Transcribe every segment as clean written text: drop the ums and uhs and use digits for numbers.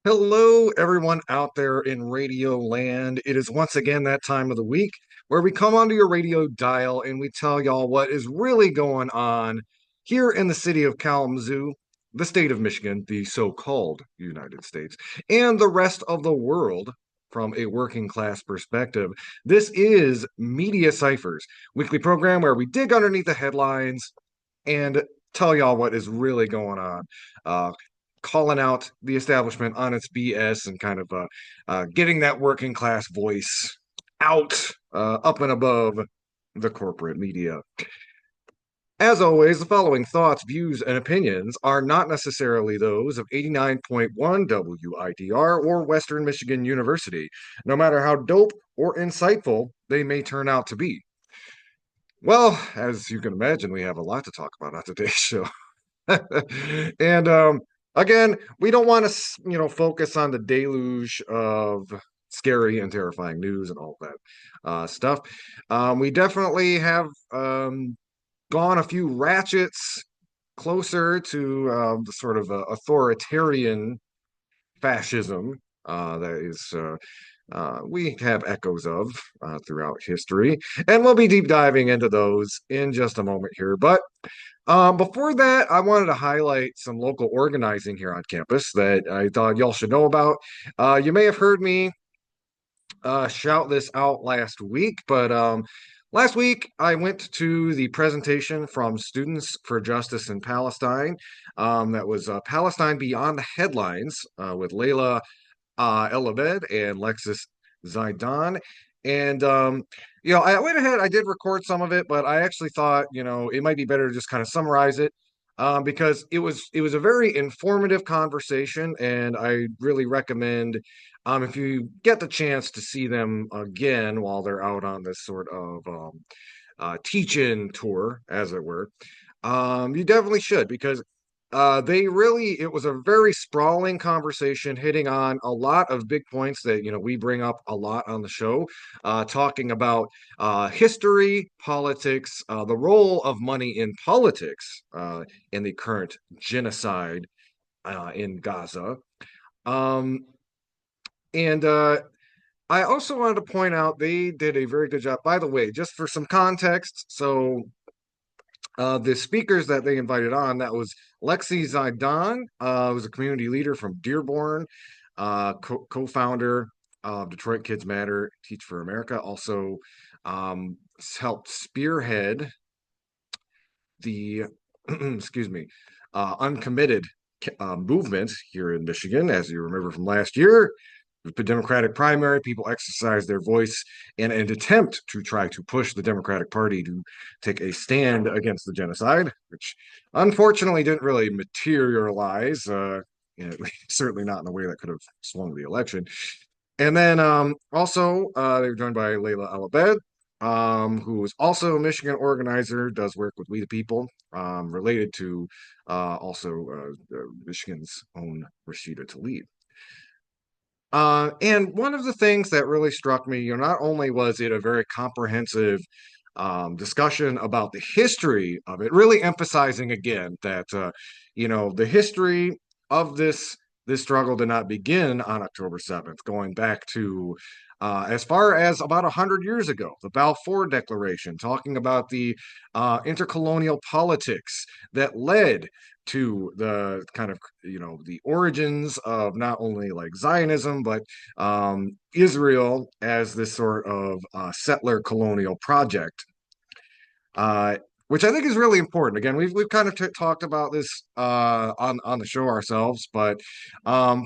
Hello, everyone out there in radio land. It is once again that time of the week where we come onto your radio dial and we tell y'all what is really going on here in the city of Kalamazoo, the state of Michigan, the so-called United States, and the rest of the world from a working class perspective. This is Media Cyphers, weekly program where we dig underneath the headlines and tell y'all what is really going on. Calling out the establishment on its BS and kind of getting that working class voice out, up and above the corporate media. As always, the following thoughts, views, and opinions are not necessarily those of 89.1 WIDR or Western Michigan University, no matter how dope or insightful they may turn out to be. Well, as you can imagine, we have a lot to talk about on today's show. And again, we don't want to, focus on the deluge of scary and terrifying news and all that stuff. We definitely have gone a few ratchets closer to the sort of authoritarian fascism that is we have echoes of throughout history, and we'll be deep diving into those in just a moment here. But before that, I wanted to highlight some local organizing here on campus that I thought y'all should know about. You may have heard me shout this out last week, but last week I went to the presentation from Students for Justice in Palestine. That was Palestine Beyond the Headlines with Layla Elabed and Lexus Zaidan. And I went ahead, I did record some of it, but I actually thought, it might be better to just kind of summarize it. Because it was a very informative conversation, and I really recommend if you get the chance to see them again while they're out on this sort of teach-in tour, as it were. You definitely should, because it was a very sprawling conversation hitting on a lot of big points that, we bring up a lot on the show, talking about history, politics, the role of money in politics in the current genocide in Gaza. Um, and I also wanted to point out they did a very good job, by the way, just for some context. So the speakers that they invited on, that was Lexi Zaidan, who's a community leader from Dearborn, co-founder of Detroit Kids Matter, Teach for America, also helped spearhead the, excuse me, uncommitted movement here in Michigan, as you remember from last year. The Democratic primary, people exercised their voice in an attempt to try to push the Democratic Party to take a stand against the genocide, which unfortunately didn't really materialize. Certainly not in a way that could have swung the election. And then also they were joined by Layla Alabed, who is also a Michigan organizer, does work with We the People, related to also Michigan's own Rashida Tlaib. And one of the things that really struck me, not only was it a very comprehensive discussion about the history of it, really emphasizing again that the history of this struggle did not begin on October 7th, going back to as far as about 100 years ago, the Balfour Declaration, talking about the intercolonial politics that led to the kind of the origins of not only like Zionism but Israel as this sort of settler colonial project, which I think is really important. Again, we've kind of talked about this on the show ourselves, but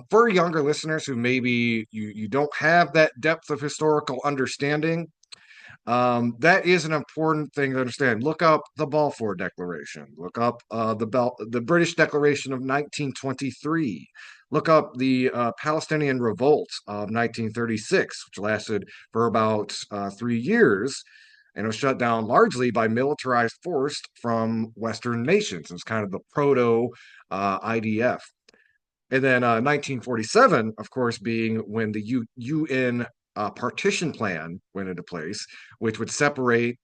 for younger listeners who maybe you don't have that depth of historical understanding, that is an important thing to understand. Look up the Balfour Declaration. Look up the British Declaration of 1923. Look up the Palestinian Revolt of 1936, which lasted for about 3 years, and it was shut down largely by militarized force from Western nations. It was kind of the proto IDF. And then 1947, of course, being when the UN partition plan went into place, which would separate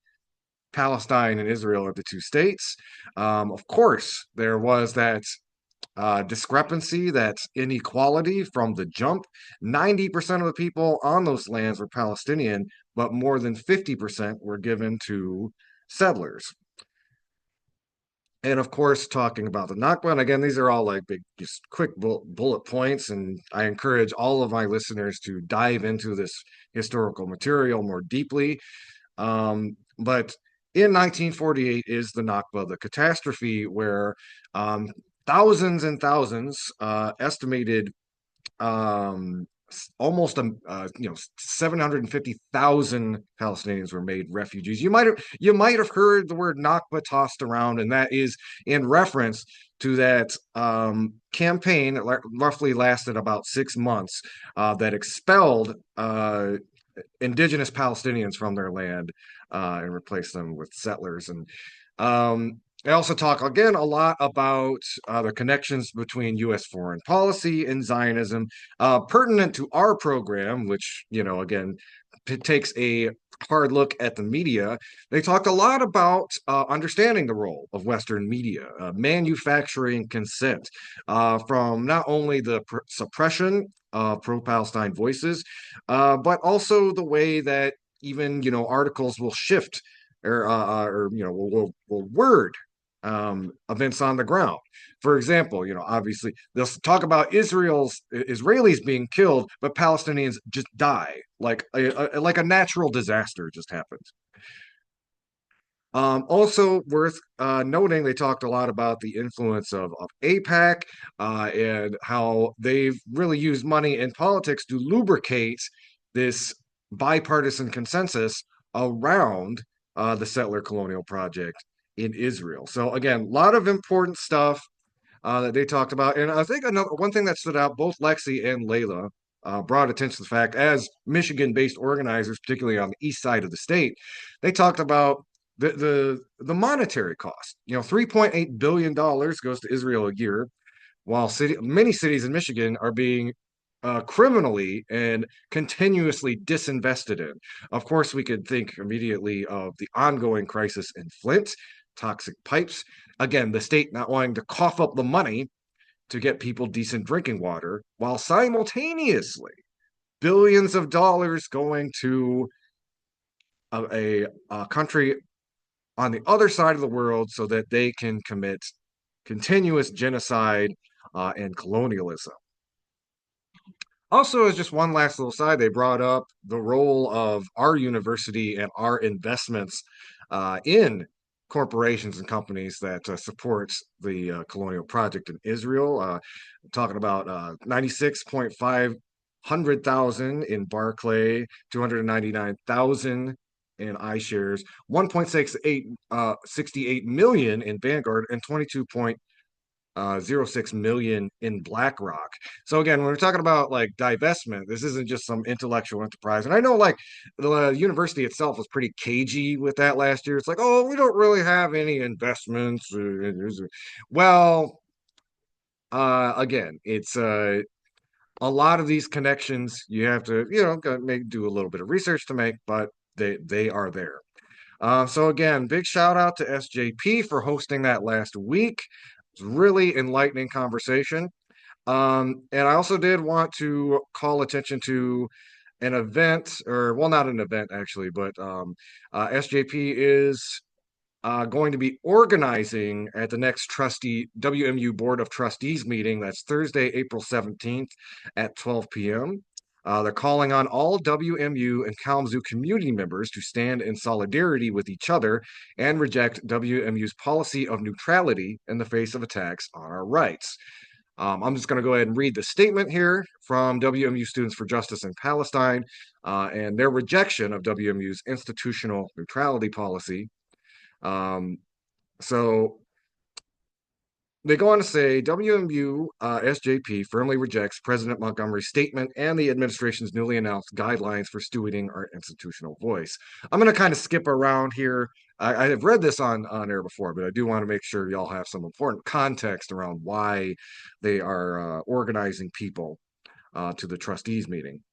Palestine and Israel into two states. Of course, there was that discrepancy, that's inequality from the jump. 90% of the people on those lands were Palestinian, but more than 50% were given to settlers. And of course, talking about the Nakba, and again, these are all like big, just quick bullet points. And I encourage all of my listeners to dive into this historical material more deeply. But in 1948 is the Nakba, the catastrophe where thousands and thousands, estimated almost 750,000 Palestinians were made refugees. You might have heard the word Nakba tossed around, and that is in reference to that campaign that roughly lasted about 6 months, that expelled indigenous Palestinians from their land, and replace them with settlers. And I also talk again a lot about the connections between U.S. foreign policy and Zionism, pertinent to our program, which, again, takes a hard look at the media. They talked a lot about understanding the role of Western media, manufacturing consent, from not only the suppression of pro-Palestine voices, but also the way that even articles will shift, or will word events on the ground. For example, obviously they'll talk about Israelis being killed, but Palestinians just die, like a natural disaster just happened. Also worth noting, they talked a lot about the influence of AIPAC, and how they've really used money in politics to lubricate this bipartisan consensus around the settler colonial project in Israel. So again, a lot of important stuff that they talked about. And I think another one thing that stood out, both Lexi and Layla brought attention to the fact, as Michigan-based organizers, particularly on the east side of the state, they talked about the monetary cost. $3.8 billion goes to Israel a year, while many cities in Michigan are being criminally and continuously disinvested in. Of course, we could think immediately of the ongoing crisis in Flint, toxic pipes. Again, the state not wanting to cough up the money to get people decent drinking water, while simultaneously billions of dollars going to a country on the other side of the world so that they can commit continuous genocide and colonialism. Also, as just one last little side, they brought up the role of our university and our investments in corporations and companies that support the colonial project in Israel. Talking about 96,500,000 in Barclay, 299,000 in iShares, 1.68 million in Vanguard, and 22.06 million in BlackRock. So again, when we're talking about like divestment, this isn't just some intellectual enterprise. And I know like the university itself was pretty cagey with that last year. It's like, oh, we don't really have any investments. Well, again, it's a lot of these connections you have to, do a little bit of research to make, but they are there. So again, big shout out to SJP for hosting that last week. It's really enlightening conversation. And I also did want to call attention to an event, or well, not an event actually, but SJP is going to be organizing at the next WMU Board of Trustees meeting. That's Thursday, April 17th at 12 p.m. They're calling on all WMU and Kalamazoo community members to stand in solidarity with each other and reject WMU's policy of neutrality in the face of attacks on our rights. I'm just going to go ahead and read the statement here from WMU Students for Justice in Palestine, and their rejection of WMU's institutional neutrality policy. So they go on to say WMU SJP firmly rejects President Montgomery's statement and the administration's newly announced guidelines for stewarding our institutional voice. I'm going to kind of skip around here. I have read this on air before, but I do want to make sure y'all have some important context around why they are organizing people to the trustees meeting.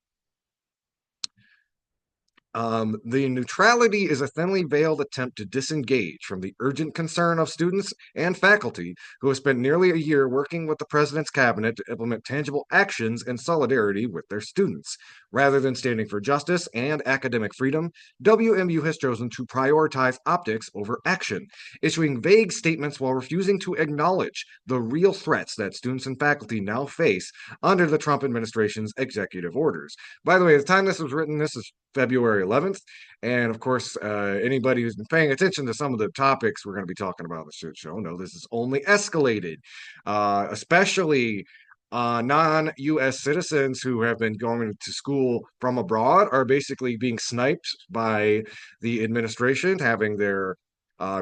The neutrality is a thinly veiled attempt to disengage from the urgent concern of students and faculty who have spent nearly a year working with the president's cabinet to implement tangible actions in solidarity with their students. Rather than standing for justice and academic freedom, WMU has chosen to prioritize optics over action, issuing vague statements while refusing to acknowledge the real threats that students and faculty now face under the Trump administration's executive orders. By the way, at the time this was written, this is February 11th. And of course, anybody who's been paying attention to some of the topics we're going to be talking about in the show, no, this is only escalated, especially non-U.S. citizens who have been going to school from abroad are basically being sniped by the administration, having their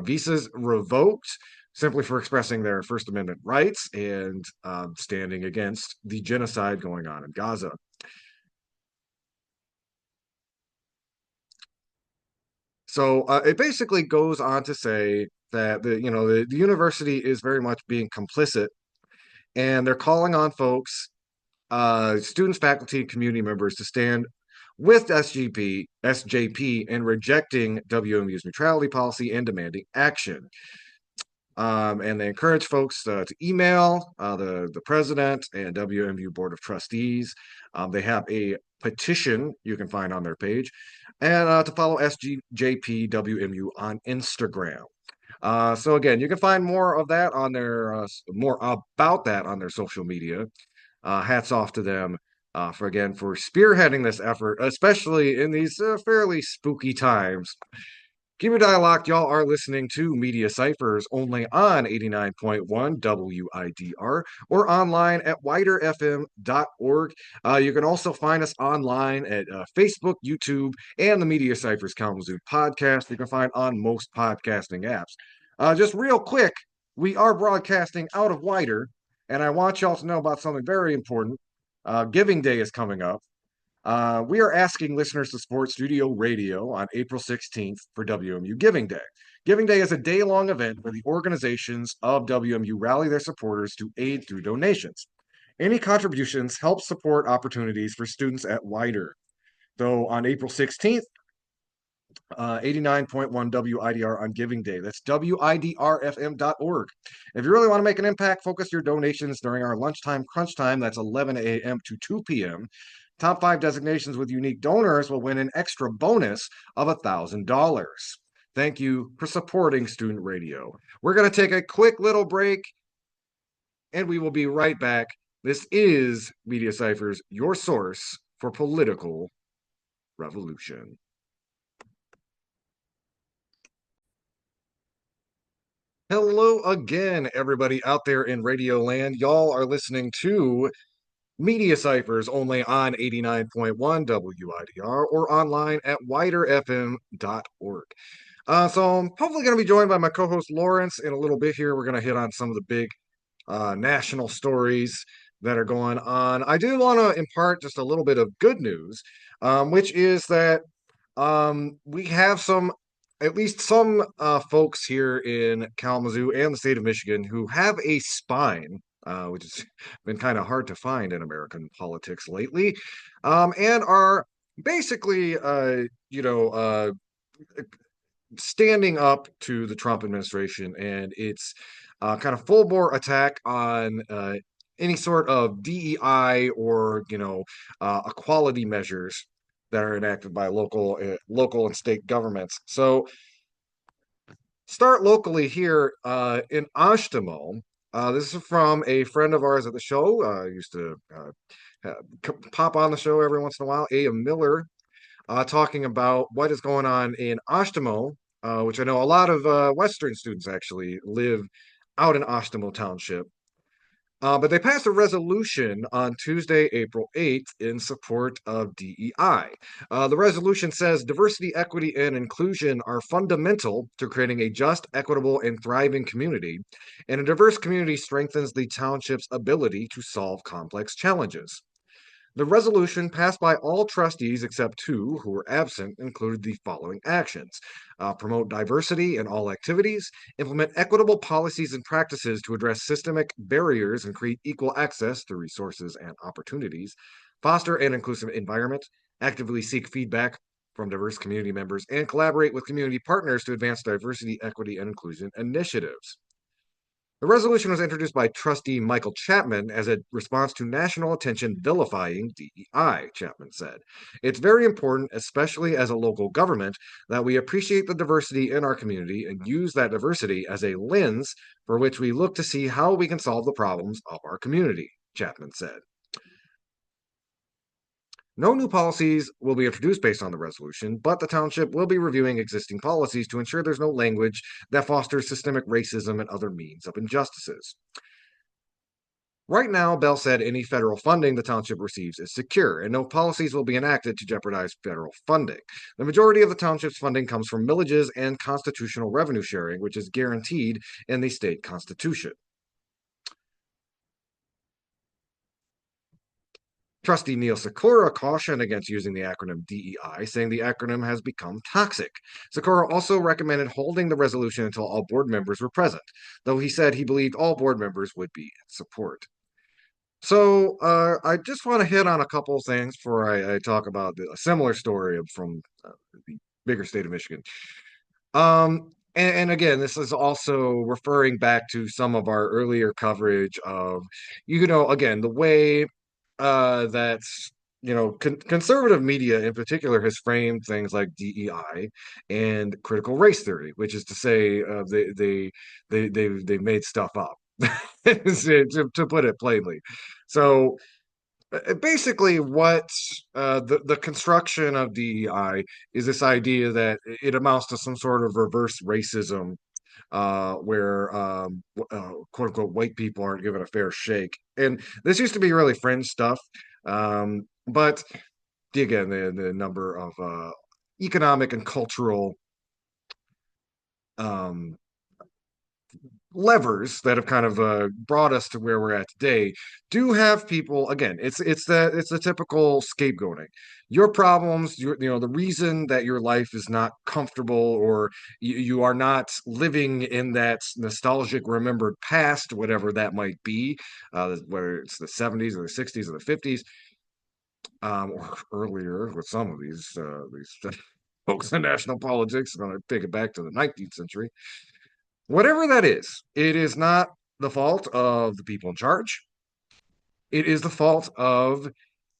visas revoked simply for expressing their First Amendment rights and standing against the genocide going on in Gaza. So it basically goes on to say that the university is very much being complicit, and they're calling on folks, students, faculty, and community members to stand with SJP, and rejecting WMU's neutrality policy and demanding action. And they encourage folks to email the president and WMU Board of Trustees. They have a petition you can find on their page, and to follow SJPWMU on Instagram. So again, you can find more of that on more about that on their social media. Hats off to them for spearheading this effort, especially in these fairly spooky times. Keep your dial locked. Y'all are listening to Media Cyphers only on 89.1 WIDR or online at widerfm.org. You can also find us online at Facebook, YouTube, and the Media Cyphers Kalamazoo podcast. You can find on most podcasting apps. Just real quick, we are broadcasting out of Wider, and I want y'all to know about something very important. Giving Day is coming up. We are asking listeners to support Studio Radio on April 16th for WMU Giving Day. Giving Day is a day-long event where the organizations of WMU rally their supporters to aid through donations. Any contributions help support opportunities for students at Wider. So on April 16th, 89.1 WIDR on Giving Day. That's WIDRFM.org. If you really want to make an impact, focus your donations during our lunchtime crunch time. That's 11 a.m. to 2 p.m. Top 5 designations with unique donors will win an extra bonus of $1,000. Thank you for supporting Student Radio. We're going to take a quick little break, and we will be right back. This is Media Cyphers, your source for political revolution. Hello again, everybody out there in Radio Land. Y'all are listening to Media Cyphers only on 89.1 WIDR or online at widerfm.org. So I'm hopefully going to be joined by my co-host Lawrence in a little bit here. We're going to hit on some of the big national stories that are going on. I do want to impart just a little bit of good news, which is that we have at least some folks here in Kalamazoo and the state of Michigan who have a spine, which has been kind of hard to find in American politics lately, and are basically, standing up to the Trump administration and its kind of full bore attack on any sort of DEI or equality measures that are enacted by local and state governments. So start locally here in Oshtemo. This is from a friend of ours at the show. Used to pop on the show every once in a while. A. Miller talking about what is going on in Oshtemo, which I know a lot of Western students actually live out in Oshtemo Township. But they passed a resolution on Tuesday, April 8th, in support of DEI. The resolution says diversity, equity, and inclusion are fundamental to creating a just, equitable, and thriving community, and a diverse community strengthens the township's ability to solve complex challenges. The resolution, passed by all trustees except 2 who were absent, included the following actions: promote diversity in all activities, implement equitable policies and practices to address systemic barriers and create equal access to resources and opportunities, foster an inclusive environment, actively seek feedback from diverse community members and collaborate with community partners to advance diversity, equity, and inclusion initiatives. The resolution was introduced by Trustee Michael Chapman as a response to national attention vilifying DEI, Chapman said. It's very important, especially as a local government, that we appreciate the diversity in our community and use that diversity as a lens for which we look to see how we can solve the problems of our community, Chapman said. No new policies will be introduced based on the resolution, but the township will be reviewing existing policies to ensure there's no language that fosters systemic racism and other means of injustices. Right now, Bell said any federal funding the township receives is secure, and no policies will be enacted to jeopardize federal funding. The majority of the township's funding comes from millages and constitutional revenue sharing, which is guaranteed in the state constitution. Trustee Neil Sakura cautioned against using the acronym DEI, saying the acronym has become toxic. Sakura also recommended holding the resolution until all board members were present, though he said he believed all board members would be in support. So I just want to hit on a couple of things before I talk about a similar story from the bigger state of Michigan. And again, this is also referring back to some of our earlier coverage of, again, the way that conservative media in particular has framed things like DEI and critical race theory, which is to say they've made stuff up to put it plainly. So basically, what the construction of DEI is this idea that it amounts to some sort of reverse racism, where quote unquote white people aren't given a fair shake. And this used to be really fringe stuff, but again, the number of economic and cultural um, levers that have kind of brought us to where we're at today do have people, again, it's the typical scapegoating. Your problems, the reason that your life is not comfortable, or you are not living in that nostalgic remembered past, whatever that might be, whether it's the 70s or the 60s or the 50s, or earlier with some of these folks in national politics. I'm going to take it back to the 19th century. Whatever that is, it is not the fault of the people in charge. It is the fault of,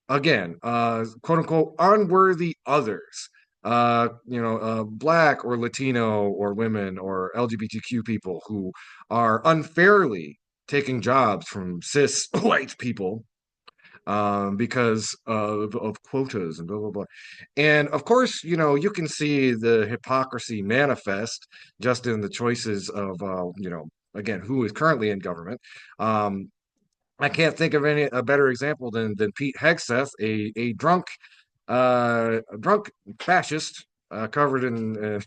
again, quote unquote, unworthy others. Black or Latino or women or LGBTQ people who are unfairly taking jobs from cis white people, because of quotas and blah blah blah. And of course, you can see the hypocrisy manifest just in the choices of again, who is currently in government. I can't think of a better example than Pete Hegseth, a drunk fascist, covered in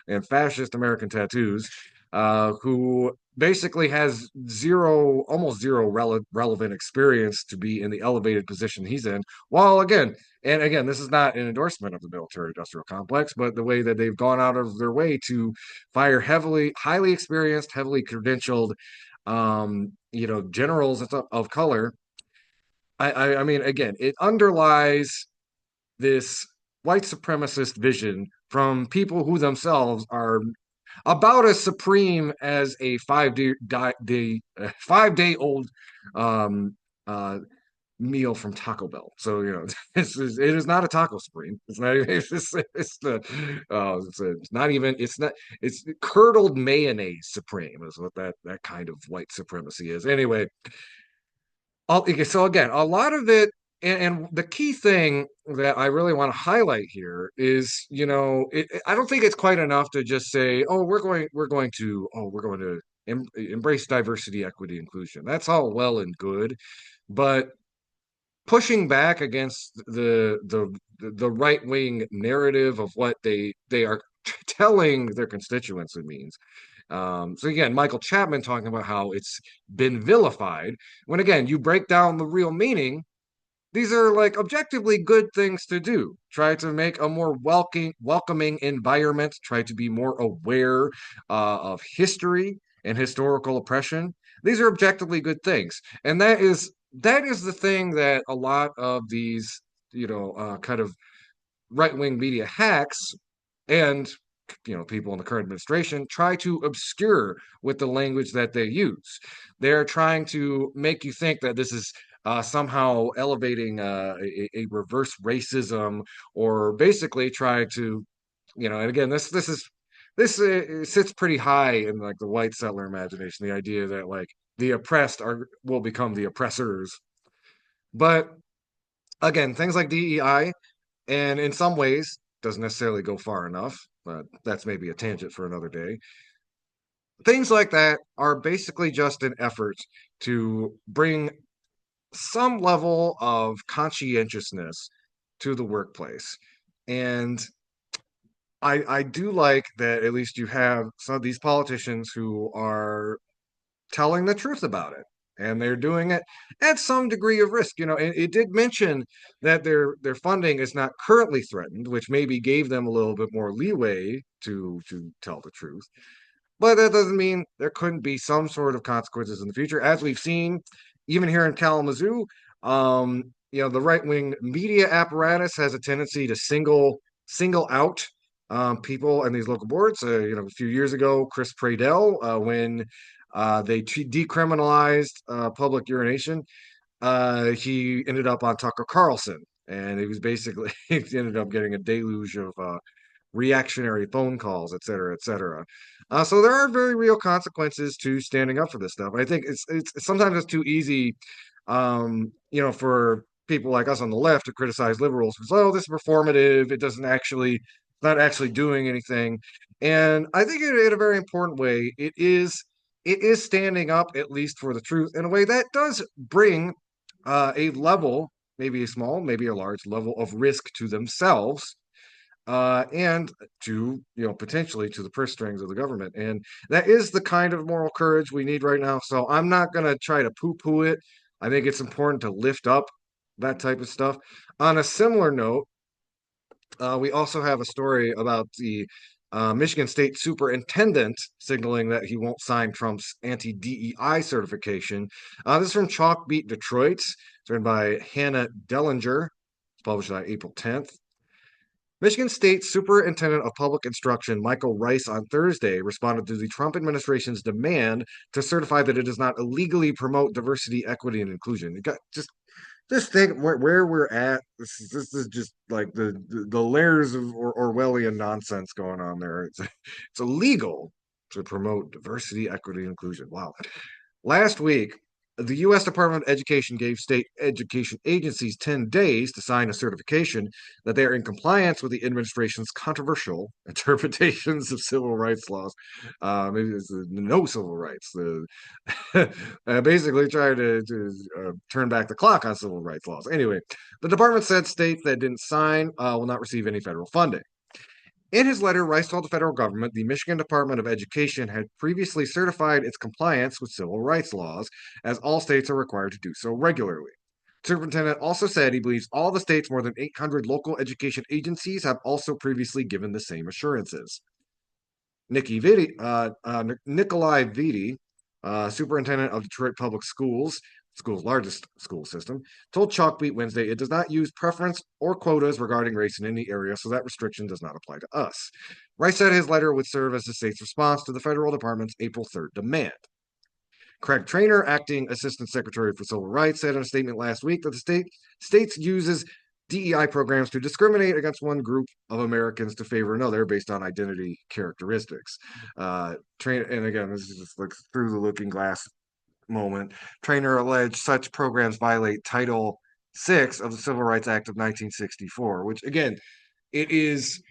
in fascist American tattoos, who basically has almost zero relevant experience to be in the elevated position he's in. While again, this is not an endorsement of the military-industrial complex, but the way that they've gone out of their way to fire highly experienced, heavily credentialed, generals of color. I mean, again, it underlies this white supremacist vision from people who themselves are about as supreme as a 5 day old um, uh, meal from Taco Bell. So it is not a taco supreme. It's not even. It's not even. It's not. It's curdled mayonnaise supreme is what that kind of white supremacy is. Anyway, so again, a lot of it, and the key thing that I really want to highlight here is, I don't think it's quite enough to just say, oh, we're going to embrace diversity, equity, inclusion. That's all well and good, but pushing back against the right wing narrative of what they are telling their constituents it means. So again, Michael Chapman talking about how it's been vilified, when again, you break down the real meaning, these are like objectively good things to do. Try to make a more welcoming environment, try to be more aware of history and historical oppression. These are objectively good things. And that is the thing that a lot of these, kind of right-wing media hacks and people in the current administration try to obscure with the language that they use. They're trying to make you think that this is somehow elevating a reverse racism, or basically try to, and again, this sits pretty high in like the white settler imagination, the idea that like the oppressed will become the oppressors. But again, things like DEI, and in some ways doesn't necessarily go far enough, but that's maybe a tangent for another day. Things like that are basically just an effort to bring some level of conscientiousness to the workplace. And I do like that at least you have some of these politicians who are telling the truth about it. And they're doing it at some degree of risk. It did mention that their funding is not currently threatened, which maybe gave them a little bit more leeway to tell the truth. But that doesn't mean there couldn't be some sort of consequences in the future, as we've seen, even here in Kalamazoo. The right wing media apparatus has a tendency to single out people in these local boards. A few years ago, Chris Pradell, when they decriminalized public urination, he ended up on Tucker Carlson, and he was basically he ended up getting a deluge of reactionary phone calls, et cetera, et cetera. So there are very real consequences to standing up for this stuff. I think it's sometimes it's too easy, for people like us on the left to criticize liberals because, oh, this is performative. It doesn't actually, not actually doing anything. And I think in a very important way, it is standing up at least for the truth in a way that does bring a level, maybe a small, maybe a large level of risk to themselves, and to potentially to the purse strings of the government. And that is the kind of moral courage we need right now. So I'm not going to try to poo-poo it. I think it's important to lift up that type of stuff. On a similar note, we also have a story about the Michigan State Superintendent signaling that he won't sign Trump's anti-DEI certification. This is from Chalkbeat Detroit. It's written by Hannah Dellinger. It's published on April 10th. Michigan State Superintendent of Public Instruction Michael Rice on Thursday responded to the Trump administration's demand to certify that it does not illegally promote diversity, equity, and inclusion. You got just think where we're at. This is just like the layers of Orwellian nonsense going on there. It's illegal to promote diversity, equity, and inclusion. Wow. Last week, the U.S. Department of Education gave state education agencies 10 days to sign a certification that they are in compliance with the administration's controversial interpretations of civil rights laws. Maybe it's no civil rights. Basically trying to turn back the clock on civil rights laws. Anyway, the department said states that didn't sign will not receive any federal funding. In his letter, Rice told the federal government the Michigan Department of Education had previously certified its compliance with civil rights laws, as all states are required to do so regularly. The superintendent also said he believes all the state's more than 800 local education agencies have also previously given the same assurances. Nikolai Vitti, superintendent of Detroit Public Schools, school's largest school system, told Chalkbeat Wednesday it does not use preference or quotas regarding race in any area, so that restriction does not apply to us. Rice said his letter would serve as the state's response to the federal department's April 3rd demand. Craig Trainer, acting assistant secretary for civil rights, said in a statement last week that the states uses DEI programs to discriminate against one group of Americans to favor another based on identity characteristics. And again, this is just like through the looking glass moment. Trainer alleged such programs violate Title VI of the Civil Rights Act of 1964, which again, it is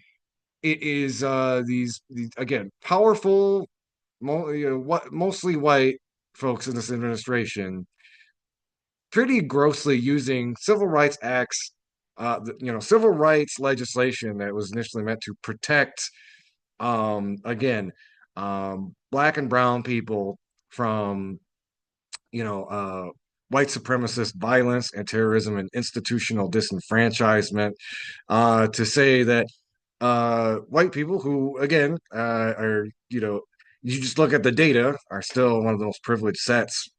these again powerful, mostly white folks in this administration pretty grossly using civil rights acts, civil rights legislation that was initially meant to protect, again, black and brown people from, white supremacist violence and terrorism and institutional disenfranchisement, to say that white people who, again, you just look at the data, are still one of the most privileged sets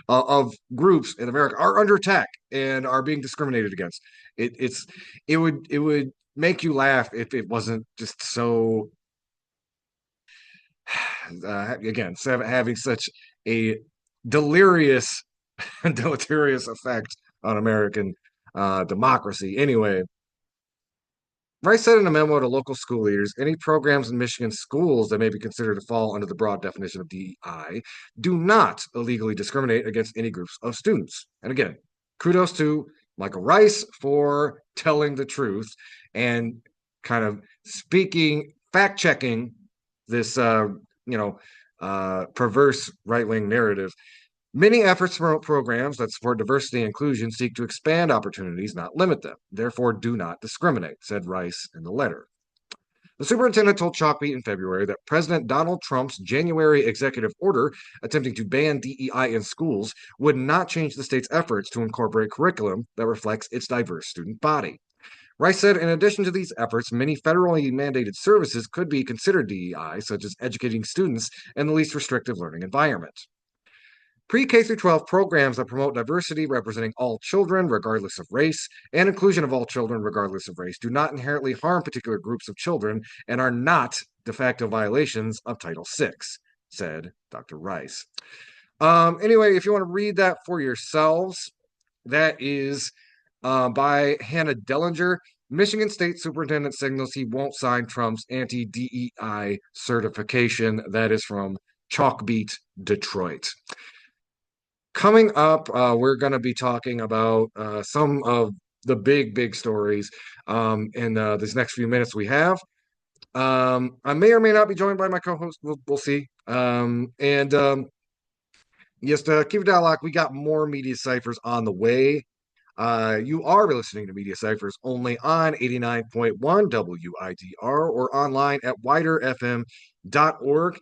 of groups in America are under attack and are being discriminated against. It would make you laugh if it wasn't just so again having such a delirious deleterious effect on American democracy. Anyway, Rice said in a memo to local school leaders, any programs in Michigan schools that may be considered to fall under the broad definition of DEI do not illegally discriminate against any groups of students. And again, kudos to Michael Rice for telling the truth and kind of speaking, fact checking this, perverse right wing narrative. Many efforts to promote programs that support diversity and inclusion seek to expand opportunities, not limit them. Therefore, do not discriminate, said Rice in the letter. The superintendent told Chalkbeat in February that President Donald Trump's January executive order attempting to ban DEI in schools would not change the state's efforts to incorporate curriculum that reflects its diverse student body. Rice said, in addition to these efforts, many federally mandated services could be considered DEI, such as educating students in the least restrictive learning environment. Pre-K through 12 programs that promote diversity representing all children, regardless of race, and inclusion of all children, regardless of race, do not inherently harm particular groups of children and are not de facto violations of Title VI, said Dr. Rice. Anyway, if you want to read that for yourselves, that is by Hannah Dellinger. Michigan State Superintendent signals he won't sign Trump's anti-DEI certification. That is from Chalkbeat, Detroit. Coming up, we're going to be talking about some of the big stories in these next few minutes we have. I may or may not be joined by my co-host. We'll see. Yes, to keep it down lock, we got more Media Cyphers on the way. You are listening to Media Cyphers only on 89.1 WIDR or online at widerfm.org.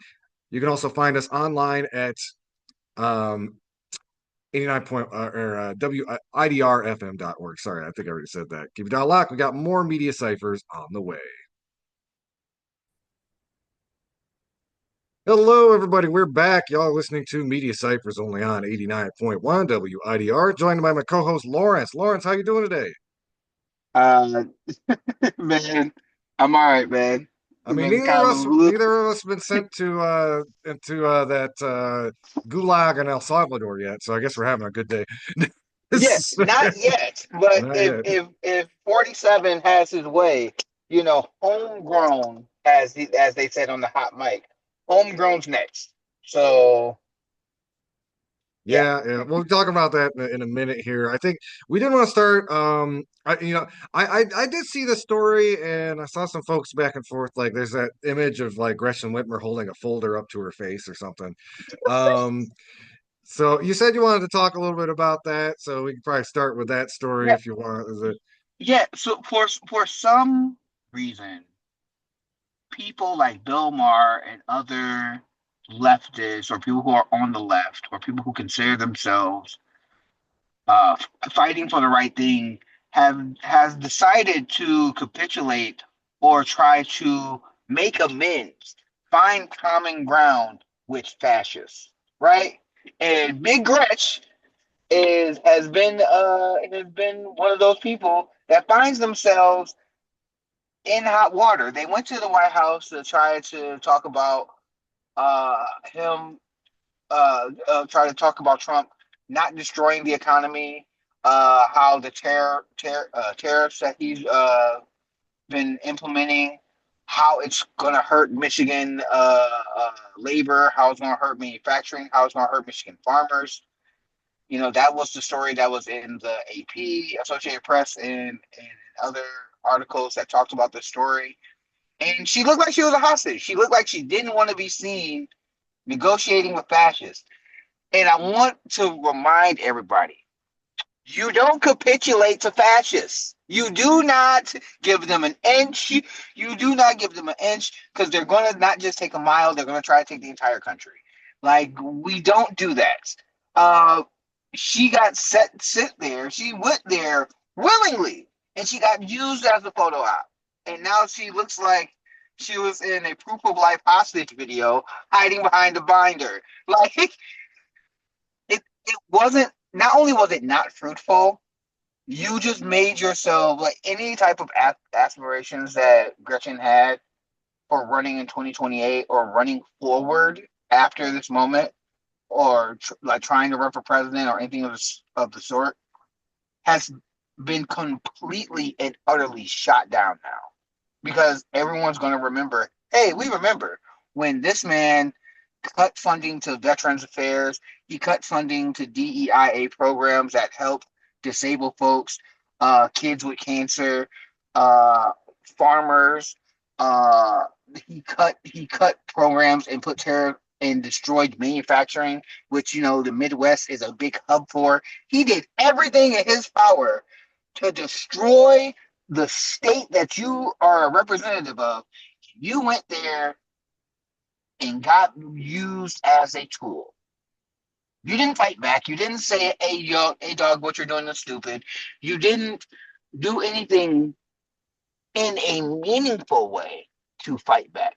You can also find us online at 89 point WIDRFM.org. Sorry, I think I already said that. Keep it down lock. We got more Media Cyphers on the way. Hello, everybody. We're back. Y'all listening to Media Cyphers only on 89.1 WIDR, joined by my co-host Lawrence. Lawrence, how you doing today? Uh, man, I'm all right, man. I It's mean, been neither of kind of us, neither of us have been sent to into that gulag in El Salvador yet, so I guess we're having a good day. yeah, not yet. But Not if yet. if if 47 has his way, homegrown, as they said on the hot mic, homegrown's next. So yeah, Yeah. We'll talk about that in a minute here. I think we did want to start. I did see the story, and I saw some folks back and forth. Like, there's that image of like Gretchen Whitmer holding a folder up to her face or something. Um, so you said you wanted to talk a little bit about that, so we can probably start with that story yeah, if you want. Is it? yeah. So for some reason, people like Bill Maher and other leftists, or people who are on the left, or people who consider themselves uh, fighting for the right thing, has decided to capitulate or try to make amends, find common ground with fascists, right? And Big Gretch has been one of those people that finds themselves in hot water. They went to the White House to try to talk about him try to talk about Trump not destroying the economy, how the tariffs that he's been implementing, how it's going to hurt Michigan labor, how it's going to hurt manufacturing, how it's going to hurt Michigan farmers. That was the story that was in the AP, Associated Press, and other articles that talked about the story. And she looked like she was a hostage. She looked like she didn't want to be seen negotiating with fascists. And I want to remind everybody, you don't capitulate to fascists. You do not give them an inch. You do not give them an inch, because they're going to not just take a mile, they're going to try to take the entire country. Like, we don't do that. Uh, she got sit there. She went there willingly, and she got used as a photo op. And now she looks like she was in a proof of life hostage video hiding behind a binder. Like, it wasn't. Not only was it not fruitful, you just made yourself like any type of aspirations that Gretchen had for running in 2028 or running forward after this moment or like trying to run for president or anything of the sort has been completely and utterly shot down now because everyone's going to remember, hey, we remember when this man cut funding to Veterans Affairs, he cut funding to DEIA programs that help disabled folks, kids with cancer, uh, farmers. Uh, he cut programs and put terror and destroyed manufacturing, which the Midwest is a big hub for. He did everything in his power to destroy the state that you are a representative of. You went there and got used as a tool. You didn't fight back. You didn't say, "Hey, yo, hey, dog, what you're doing is stupid." You didn't do anything in a meaningful way to fight back.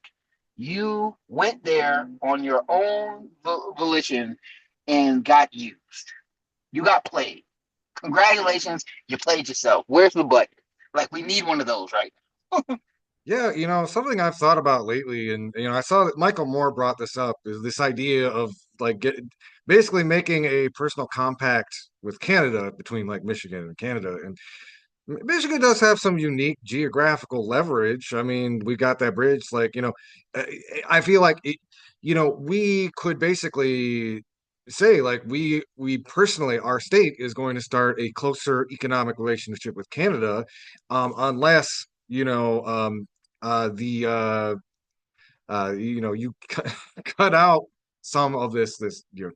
You went there on your own volition and got used. You got played. Congratulations, you played yourself. Where's the button? Like, we need one of those, right? Yeah, something I've thought about lately, and I saw that Michael Moore brought this up, is this idea of like basically making a personal compact with Canada between like Michigan and Canada. And Michigan does have some unique geographical leverage. I mean, we got that bridge, like, uh, I feel like we could basically say like we personally, our state is going to start a closer economic relationship with Canada, unless the you cut out some of this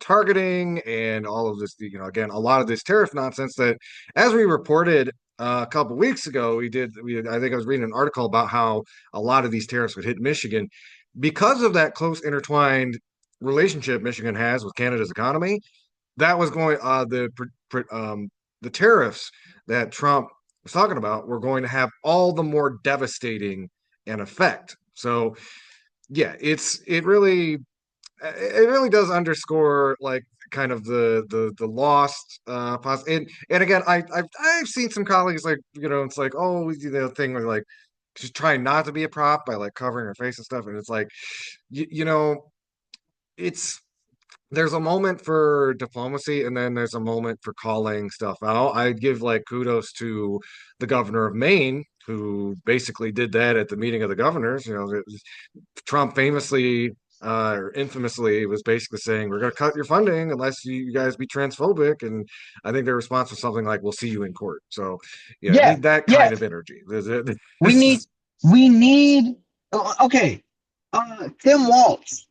targeting and all of this, again, a lot of this tariff nonsense that, as we reported a couple weeks ago, I think I was reading an article about how a lot of these tariffs would hit Michigan because of that close intertwined relationship Michigan has with Canada's economy. That was going the tariffs that Trump was talking about were going to have all the more devastating an effect. So yeah, it really does underscore like kind of the lost and again, I've seen some colleagues, like, it's like, oh, we do the thing where like just trying not to be a prop by like covering her face and stuff, and it's like, it's there's a moment for diplomacy and then there's a moment for calling stuff out. I'd give like kudos to the governor of Maine, who basically did that at the meeting of the governors. Trump famously or infamously was basically saying, we're going to cut your funding unless you guys be transphobic. And I think their response was something like, we'll see you in court. So yeah, Yeah, need that yeah. kind of energy. We This need, is we need. Okay, Tim Walz,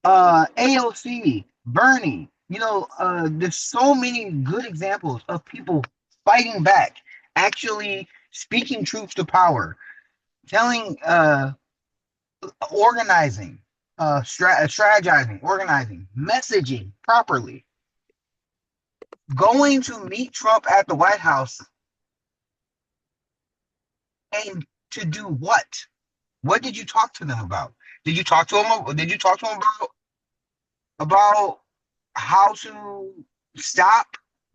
AOC, Bernie. There's so many good examples of people fighting back, actually speaking truth to power, telling, organizing, strategizing, organizing, messaging properly, going to meet Trump at the White House, and to do what? What did you talk to them about? Did you talk to him? Did you talk to him about how to stop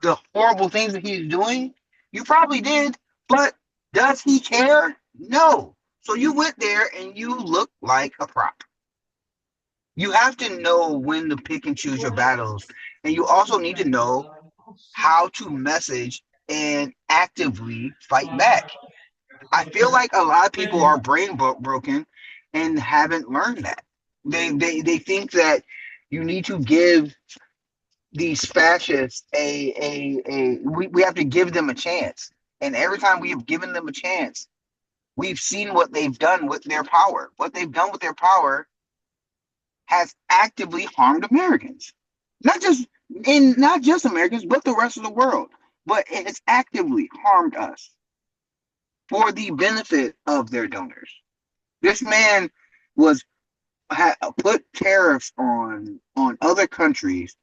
the horrible things that he's doing? You probably did, but does he care? No. So you went there and you look like a prop. You have to know when to pick and choose your battles, and you also need to know how to message and actively fight back. I feel like a lot of people are brain broken and haven't learned that. They think that you need to give these fascists we have to give them a chance. And every time we have given them a chance, we've seen what they've done with their power. What they've done with their power has actively harmed Americans. Not just Americans, but the rest of the world. But it has actively harmed us for the benefit of their donors. This man was put tariffs on other countries.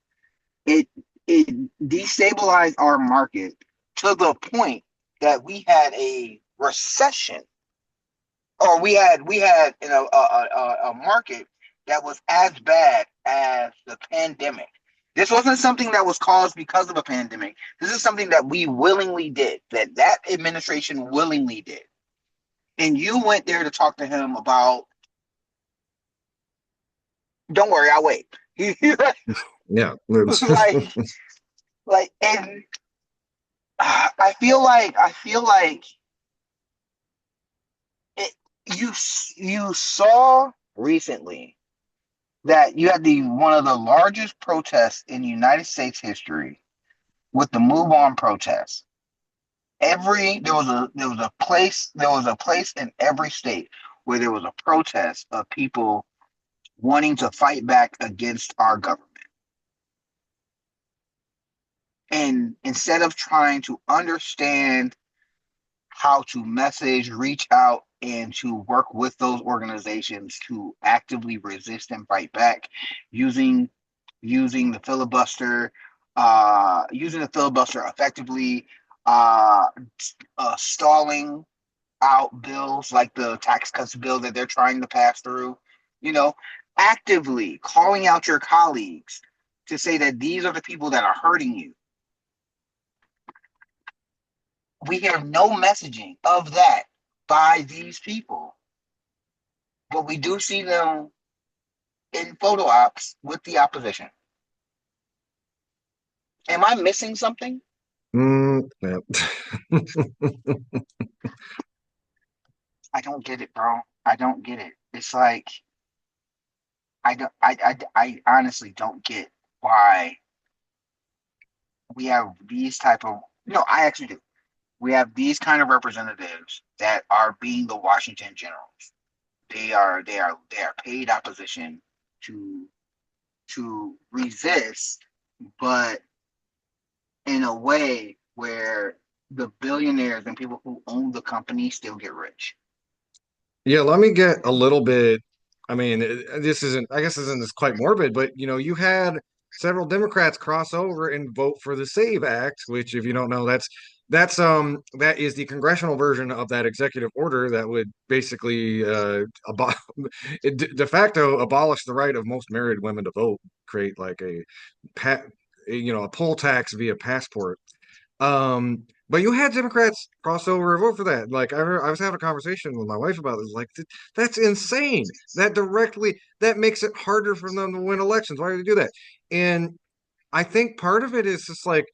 It it destabilized our market to the point that we had a recession, or we had a market that was as bad as the pandemic. This wasn't something that was caused because of a pandemic. This is something that we willingly did, that administration willingly did. And you went there to talk to him about, don't worry, I'll wait. Yeah. like, and I feel like it, you saw recently that you had the one of the largest protests in United States history with the Move On protests. There was a place in every state where there was a protest of people wanting to fight back against our government. And instead of trying to understand how to message, reach out, and to work with those organizations to actively resist and fight back using using the filibuster, using the filibuster effectively, uh, stalling out bills like the tax cuts bill that they're trying to pass through, you know, actively calling out your colleagues to say that these are the people that are hurting you. We hear no messaging of that by these people, but we do see them in photo ops with the opposition. Am I missing something? Yeah. I don't get it, bro. I don't get it. It's like I honestly don't get why we have these type of no, I actually do. We have these kind of representatives that are being the Washington Generals. They are paid opposition to resist, but in a way where the billionaires and people who own the company still get rich. Yeah, let me get a little bit. I mean, this isn't, I guess, isn't this quite morbid, but you had several Democrats cross over and vote for the SAVE Act, which, if you don't know, that is the congressional version of that executive order that would basically de facto abolish the right of most married women to vote, create like pa a poll tax via passport. But you had Democrats cross over and vote for that. Like I was having a conversation with my wife about this. Like that's insane. That makes it harder for them to win elections. Why do they do that? And I think part of it is just like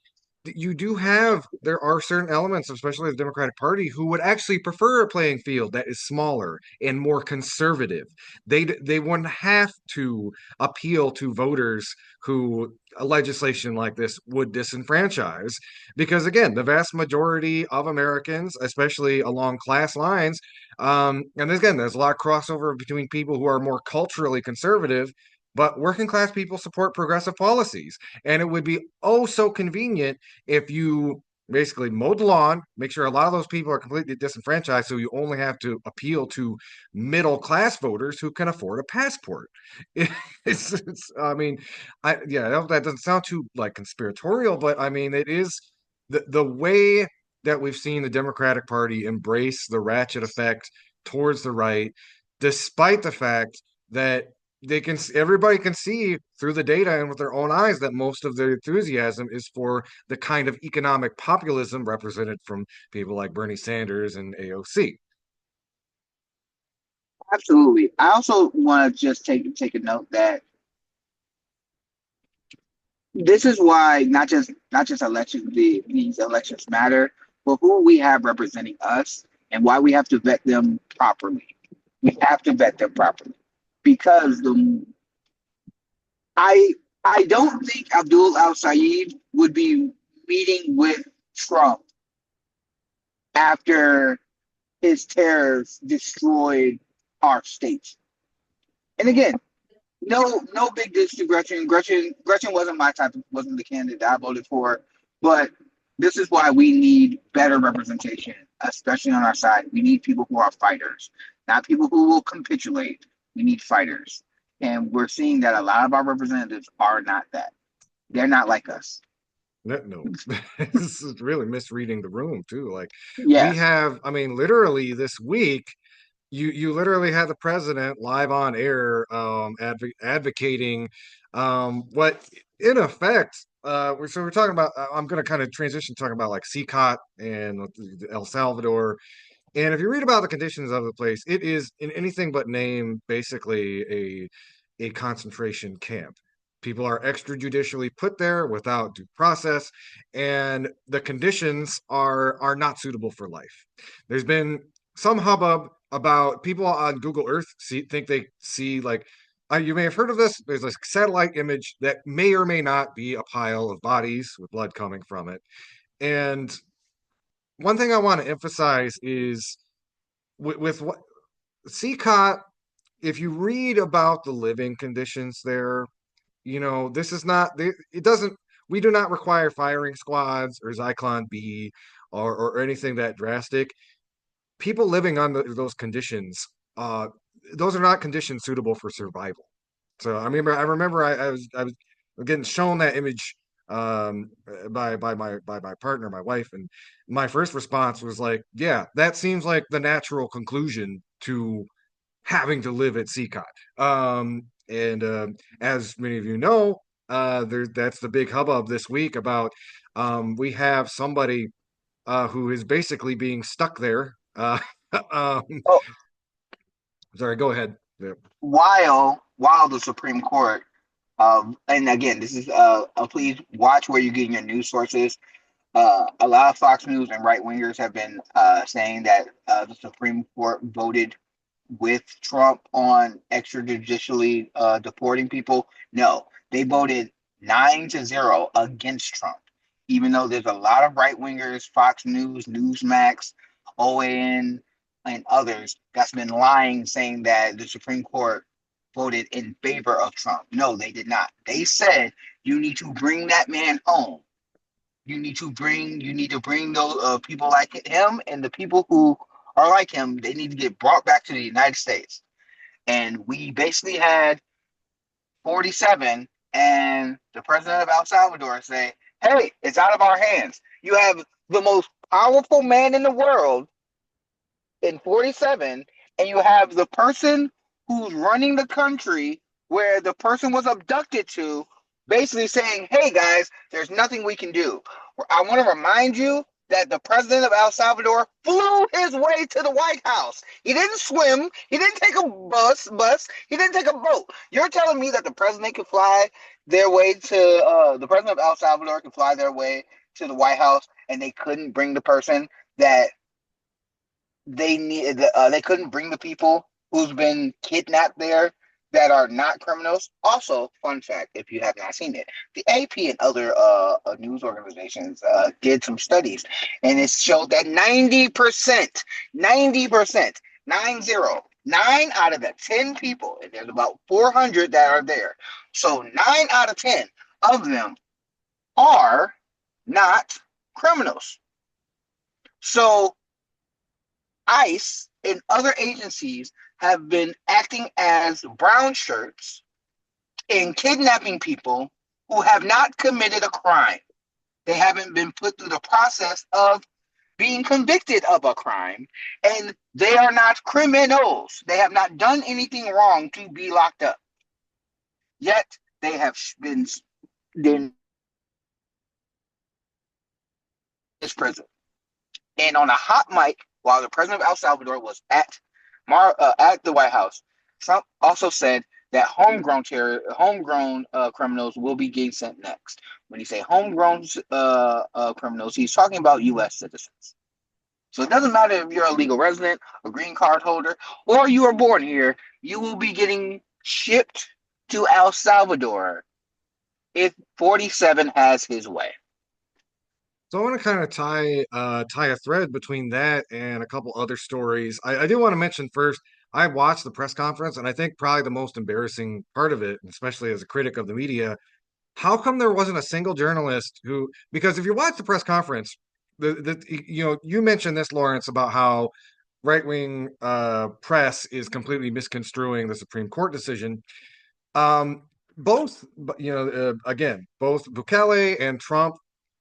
there are certain elements, especially the Democratic Party, who would actually prefer a playing field that is smaller and more conservative. They wouldn't have to appeal to voters who a legislation like this would disenfranchise, because again, the vast majority of Americans, especially along class lines, and again, there's a lot of crossover between people who are more culturally conservative. But working class people support progressive policies. And it would be oh so convenient if you basically mowed the lawn, make sure a lot of those people are completely disenfranchised, so you only have to appeal to middle class voters who can afford a passport. I mean, that doesn't sound too like conspiratorial, but I mean, it is the way that we've seen the Democratic Party embrace the ratchet effect towards the right, despite the fact that everybody can see through the data and with their own eyes that most of their enthusiasm is for the kind of economic populism represented from people like Bernie Sanders and AOC. Absolutely. I also want to just take a note that this is why not just these elections matter, but who we have representing us and why we have to vet them properly. We have to vet them properly because I I don't think Abdul Al Sayed would be meeting with Trump after his terrors destroyed our state. And again, no big dish to Gretchen. Gretchen wasn't my type, wasn't the candidate that I voted for. But this is why we need better representation, especially on our side. We need people who are fighters, not people who will capitulate. We need fighters. And we're seeing that a lot of our representatives are not that. They're not like us. No, this is really misreading the room too. Like we Yes. have, I mean, literally this week, you literally had the president live on air advocating what in effect we're talking about. I'm going to kind of transition talking about like CCOT and El Salvador. And if you read about the conditions of the place, it is in anything but name basically a concentration camp. People are extrajudicially put there without due process, and the conditions are not suitable for life. There's been some hubbub about people on Google Earth think they see like you may have heard of this. There's a satellite image that may or may not be a pile of bodies with blood coming from it. And one thing I want to emphasize is with what CCOT, if you read about the living conditions there, this is not, it doesn't, we do not require firing squads or Zyklon B or anything that drastic. People living on those conditions, uh, those are not conditions suitable for survival. So I remember I was getting shown that image by my partner, my wife, and my first response was like, yeah, that seems like the natural conclusion to having to live at CCOT. And as many of you know, that's the big hubbub this week about we have somebody who is basically being stuck there. Um, Oh, sorry, go ahead. Yeah. while the Supreme Court, and again, this is please watch where you're getting your news sources. A lot of Fox News and right wingers have been saying that the Supreme Court voted with Trump on extrajudicially deporting people. No, they voted 9-0 against Trump, even though there's a lot of right wingers, Fox News, Newsmax, OAN, and others that's been lying, saying that the Supreme Court voted in favor of Trump. No, they did not. They said you need to bring that man home. You need to bring those people like him and the people who are like him. They need to get brought back to the United States. And we basically had 47 and the president of El Salvador say, hey, it's out of our hands. You have the most powerful man in the world in 47, and you have the person who's running the country where the person was abducted to basically saying, hey guys, there's nothing we can do. I want to remind you that the president of El Salvador flew his way to the White House. He didn't swim. He didn't take a bus. He didn't take a boat. You're telling me that the president could fly their way to the president of El Salvador could fly their way to the White House, and they couldn't bring the person that they need. They couldn't bring the people who's been kidnapped there that are not criminals. Also, fun fact, if you have not seen it, the AP and other news organizations did some studies, and it showed that 90%, 9 out of the 10 people, and there's about 400 that are there. So 9 out of 10 of them are not criminals. So ICE and other agencies have been acting as brown shirts in kidnapping people who have not committed a crime. They haven't been put through the process of being convicted of a crime, and they are not criminals. They have not done anything wrong to be locked up. Yet they have been in this prison. And on a hot mic, while the president of El Salvador was at the White House, Trump also said that homegrown criminals will be getting sent next. When you say homegrown criminals, he's talking about U.S. citizens. So it doesn't matter if you're a legal resident, a green card holder, or you were born here, you will be getting shipped to El Salvador if 47 has his way. So I want to kind of tie a thread between that and a couple other stories. I do want to mention first, I watched the press conference, and I think probably the most embarrassing part of it, especially as a critic of the media, how come there wasn't a single journalist who? Because if you watch the press conference, you mentioned this, Lawrence, about how right wing press is completely misconstruing the Supreme Court decision. Um, both, again, both Bukele and Trump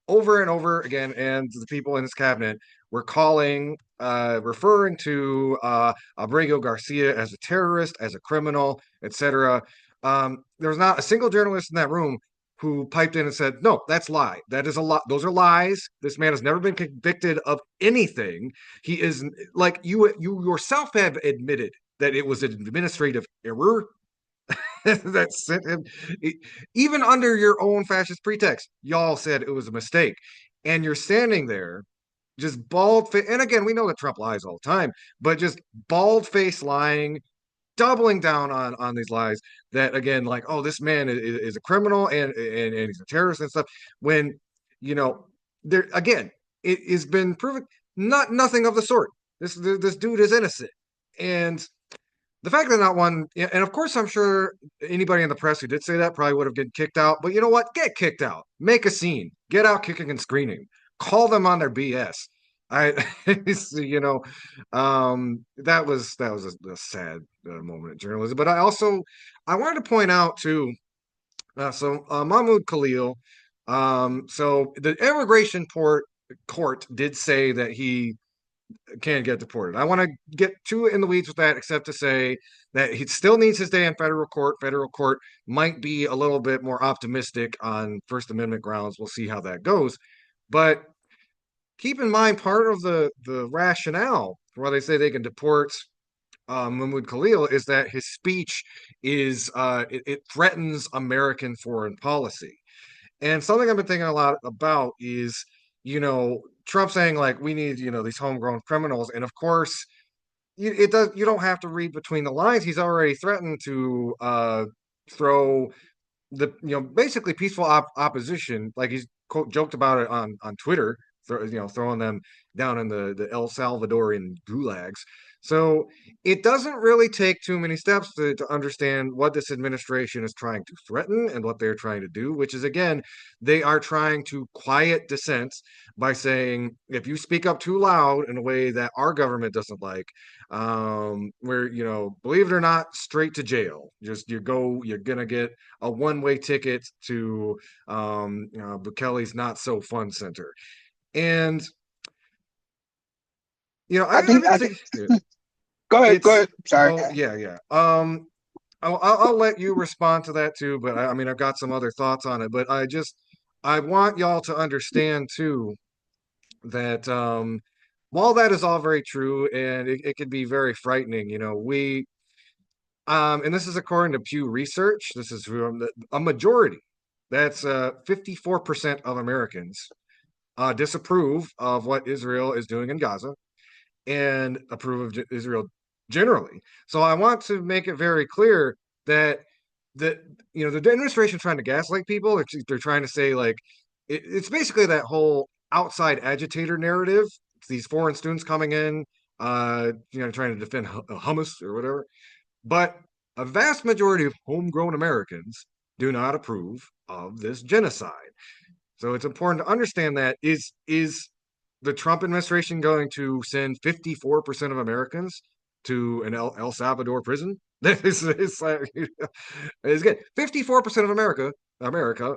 over and over again, and the people in his cabinet were referring to Abrego Garcia as a terrorist, as a criminal, etc. There was not a single journalist in that room who piped in and said, "No, that's lie. That is a lot. Those are lies. This man has never been convicted of anything. He is like you yourself have admitted that it was an administrative error that sent him, even under your own fascist pretext. Y'all said it was a mistake, and you're standing there just bald face. And again, we know that Trump lies all the time, but just bald face lying, doubling down on these lies. That again, like, oh, this man is a criminal and he's a terrorist and stuff. When you know, there again, it has been proven nothing of the sort. This dude is innocent, and the fact that not one, and of course, I'm sure anybody in the press who did say that probably would have been kicked out. But you know what? Get kicked out. Make a scene. Get out kicking and screaming. Call them on their BS. I, that was a sad moment in journalism. But I wanted to point out too. Mahmoud Khalil. So the immigration court did say that he can get deported. I want to get too in the weeds with that, except to say that he still needs his day in federal court. Federal court might be a little bit more optimistic on First Amendment grounds. We'll see how that goes. But keep in mind, part of the rationale for why they say they can deport Mahmoud Khalil is that his speech it threatens American foreign policy. And something I've been thinking a lot about is, Trump saying like we need, these homegrown criminals, and of course, you don't have to read between the lines. He's already threatened to throw basically peaceful opposition. Like he's joked about it on Twitter, throwing them down in the El Salvadorian gulags. So it doesn't really take too many steps to understand what this administration is trying to threaten and what they're trying to do, which is again, they are trying to quiet dissent by saying if you speak up too loud in a way that our government doesn't like, where believe it or not, straight to jail. You're gonna get a one-way ticket to Bukele's not so fun center. And I've been I think. thinking Go ahead. Go it's ahead. Sorry. oh yeah, yeah. I'll let you respond to that too, but I mean I've got some other thoughts on it, but I want y'all to understand too that while that is all very true and it can be very frightening, we and this is according to Pew Research. This is from a majority. That's 54% of Americans disapprove of what Israel is doing in Gaza and approve of Israel generally. So I want to make it very clear that that the administration trying to gaslight people. They're trying to say like it's basically that whole outside agitator narrative. It's these foreign students coming in, trying to defend hummus or whatever. But a vast majority of homegrown Americans do not approve of this genocide. So it's important to understand that is the Trump administration going to send 54% of Americans to an El Salvador prison? It's like, it's good. 54% of America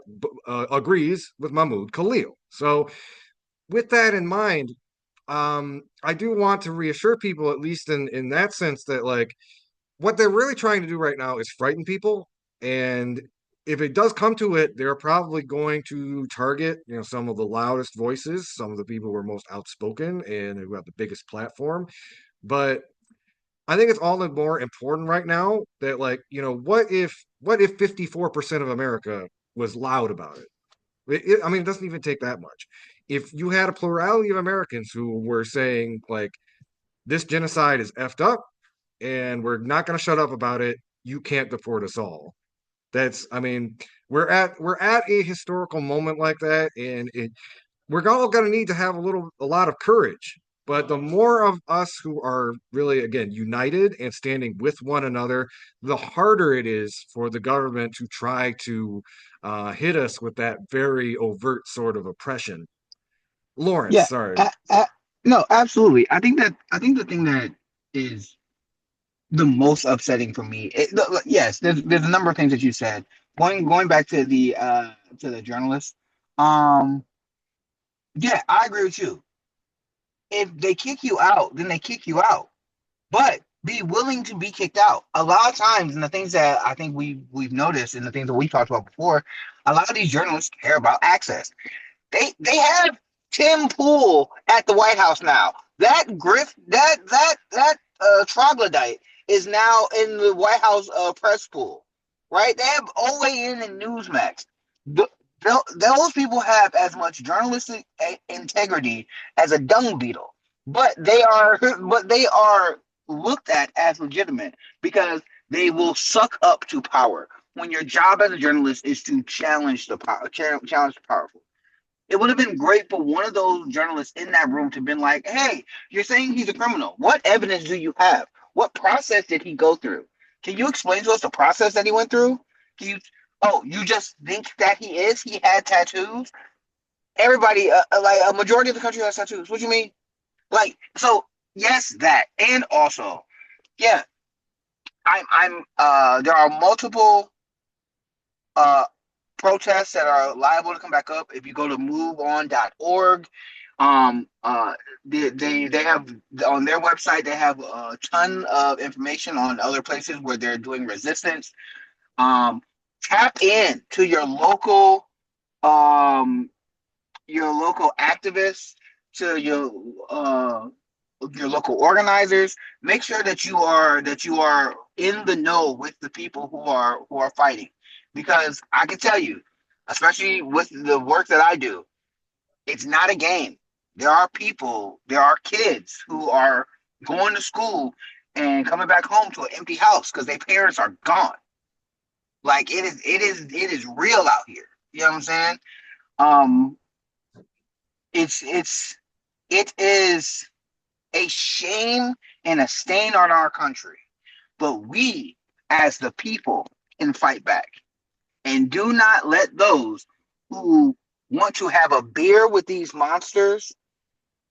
agrees with Mahmoud Khalil. So with that in mind, I do want to reassure people, at least in that sense, that like what they're really trying to do right now is frighten people. And if it does come to it, they're probably going to target, some of the loudest voices, some of the people who are most outspoken and who have the biggest platform. But I think it's all the more important right now that, like, what if 54% of America was loud about it? I mean, it doesn't even take that much. If you had a plurality of Americans who were saying, like, this genocide is effed up, and we're not going to shut up about it. You can't deport us all. I mean, we're at a historical moment like that, and we're all going to need to have a lot of courage. But the more of us who are really, again, united and standing with one another, the harder it is for the government to try to hit us with that very overt sort of oppression. Lawrence, Yeah. sorry. A, a, no, absolutely. I think the thing that is the most upsetting for me. Yes, there's a number of things that you said. Going back to the journalist. Um, yeah, I agree with you. If they kick you out, then they kick you out. But be willing to be kicked out. A lot of times, and the things that I think we've noticed, and the things that we talked about before, a lot of these journalists care about access. They have Tim Pool at the White House now. That troglodyte is now in the White House press pool, right? They have OAN and Newsmax. The, those people have as much journalistic integrity as a dung beetle, but they are looked at as legitimate because they will suck up to power. When your job as a journalist is to challenge the power, challenge the powerful, it would have been great for one of those journalists in that room to have been like, hey, you're saying he's a criminal. What evidence do you have? What process did he go through? Can you explain to us the process that he went through? Can you, oh, you just think that he is? He had tattoos? Everybody, like a majority of the country has tattoos. What do you mean? Like, so, yes, that. And also, yeah, there are multiple uh, protests that are liable to come back up. If you go to moveon.org, they have on their website, they have a ton of information on other places where they're doing resistance. Um, Tap in to um, your local activists, to your local organizers. Make sure that you are in the know with the people who are fighting, because I can tell you, especially with the work that I do, it's not a game. There are kids who are going to school and coming back home to an empty house because their parents are gone. Like it is real out here. You know what I'm saying? Um, it's it is a shame and a stain on our country. But we, as the people, can fight back. And do not let those who want to have a beer with these monsters,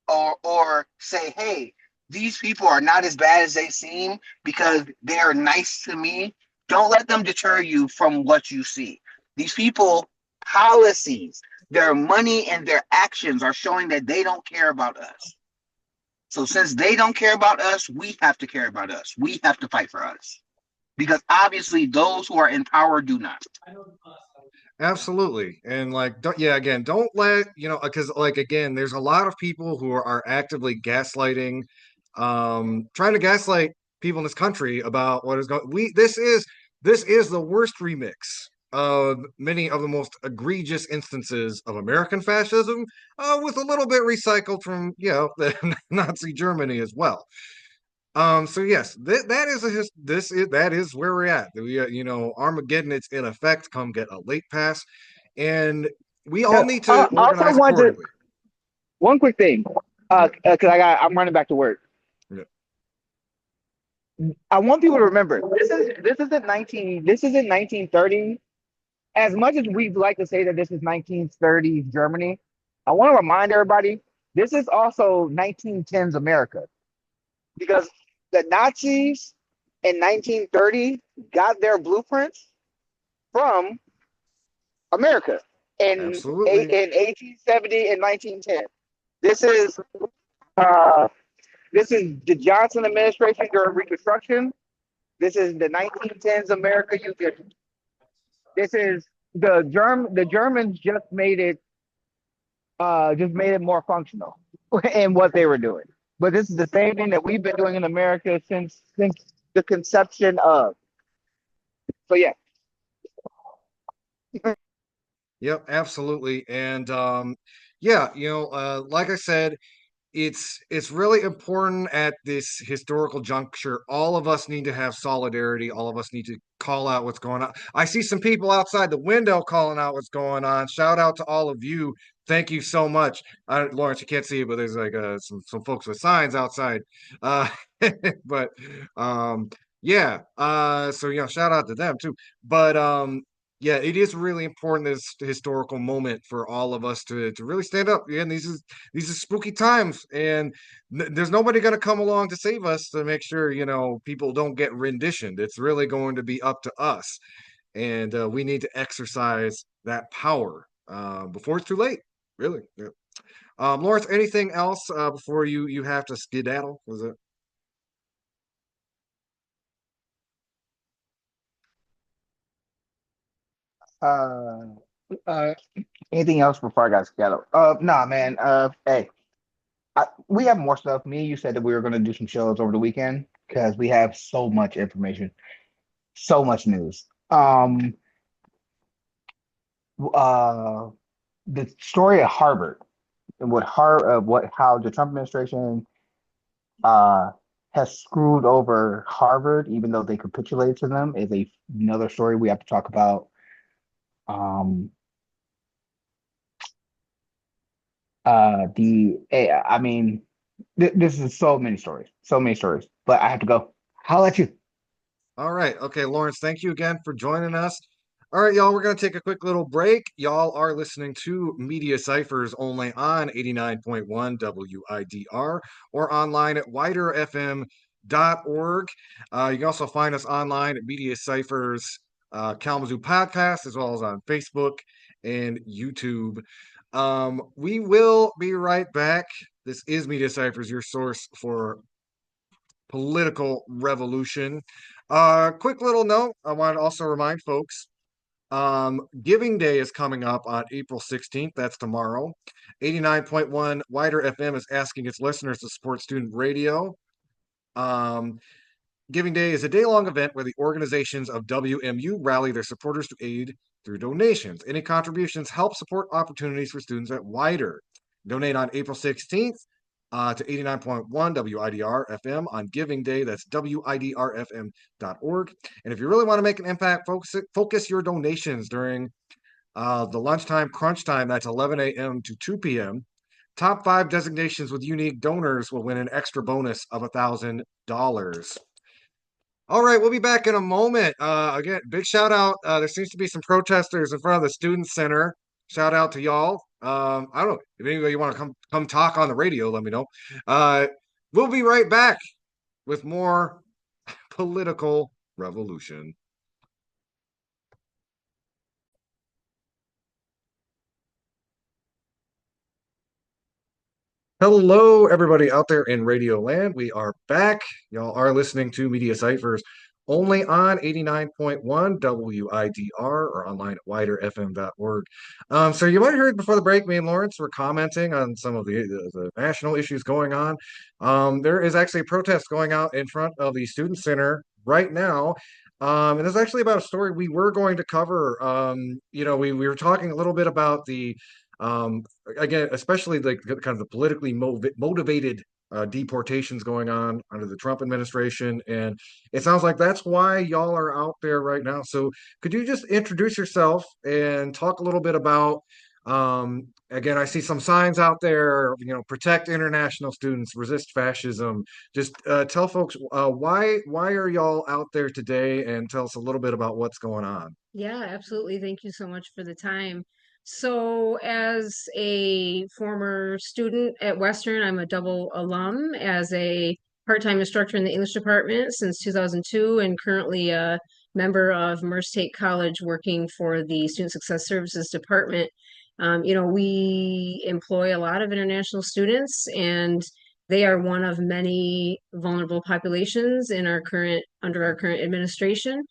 or say, hey, these people are not as bad as they seem because they're nice to me. Don't let them deter you from what you see. These people, policies, their money and their actions are showing that they don't care about us. So since they don't care about us, we have to care about us. We have to fight for us. Because obviously those who are in power do not. Absolutely. And like, yeah, again, don't let, because like, again, there's a lot of people who are actively gaslighting, trying to gaslight people in this country about what is going. This is the worst remix of many of the most egregious instances of American fascism, with a little bit recycled from, the Nazi Germany as well. So yes, that is that is where we're at. We, Armageddon, it's in effect. Come get a late pass, and we all Yeah. need to Also, organize want to accordingly. one quick thing, Yeah, because I'm running back to work. yeah, I want people to remember this isn't 1930. As much as we'd like to say that this is 1930s Germany, I want to remind everybody this is also 1910s America, because the Nazis in 1930 got their blueprints from America absolutely, in 1870 and 1910. This is uh, this is the Johnson administration during Reconstruction. This is the 1910s America. This is the Germans just made it more functional in what they were doing. But this is the same thing that we've been doing in America since the conception of. So yeah, yep, absolutely, and yeah, like I said, it's really important at this historical juncture. All of us need to have solidarity. All of us need to call out what's going on. I see some people outside the window calling out what's going on. Shout out to all of you. Thank you so much. Lawrence, you can't see it, but there's like some folks with signs outside. Uh, but um, yeah. So shout out to them too. But yeah, it is really important, this historical moment, for all of us to really stand up. Yeah, and these are spooky times, and there's nobody going to come along to save us, to make sure people don't get renditioned. It's really going to be up to us, and we need to exercise that power before it's too late. Really. Yeah. Lawrence, anything else before you have to skedaddle? Was it? Uh, uh, Anything else before I got scattered? Nah, man. Hey, we have more stuff. Me and you said that we were going to do some shows over the weekend because we have so much information, so much news. Uh, the story of Harvard and what how the Trump administration uh has screwed over Harvard, even though they capitulated to them, is another story we have to talk about. Um, I mean, this is so many stories, but I have to go. How about you? All right. Okay, Lawrence, thank you again for joining us. All right, y'all, we're going to take a quick little break. Y'all are listening to Media Cyphers only on 89.1 WIDR or online at widerfm.org. You can also find us online at Media Cyphers Kalamazoo Podcast, as well as on Facebook and YouTube. We will be right back. This is Media Cyphers, your source for political revolution. Quick little note I want to also remind folks Giving Day is coming up on April 16th. That's tomorrow. 89.1 Wider FM is asking its listeners to support student radio. Um, Giving Day is a day long event where the organizations of WMU rally their supporters to aid through donations. Any contributions help support opportunities for students at Wider. Donate on April 16th to 89.1 WIDR FM on Giving Day. That's WIDRFM.org. And if you really want to make an impact, focus your donations during the lunchtime crunch time. That's 11 a.m. to 2 p.m. Top 5 designations with unique donors will win an extra bonus of $1,000. All right, we'll be back in a moment. Again, big shout out. There seems to be some protesters in front of the student center. Shout out to y'all. I don't know if anybody want to come talk on the radio. Let me know. Uh, we'll be right back with more political revolution. Hello, everybody out there in Radio Land. We are back. Y'all are listening to Media Ciphers only on 89.1 WIDR or online at widerfm.org. So you might have heard before the break, me and Lawrence were commenting on some of the national issues going on. There is actually a protest going out in front of the Student Center right now. And it's actually about a story we were going to cover. We were talking a little bit about the um, again, especially like kind of the politically motivated deportations going on under the Trump administration. And it sounds like that's why y'all are out there right now. So could you just introduce yourself and talk a little bit about, again, I see some signs out there, protect international students, resist fascism. Just tell folks why are y'all out there today and tell us a little bit about what's going on. Yeah, absolutely. Thank you so much for the time. So, as a former student at Western, I'm a double alum as a part-time instructor in the English department since 2002 and currently a member of Merce State College working for the Student Success Services Department. We employ a lot of international students and they are one of many vulnerable populations in under our current administration.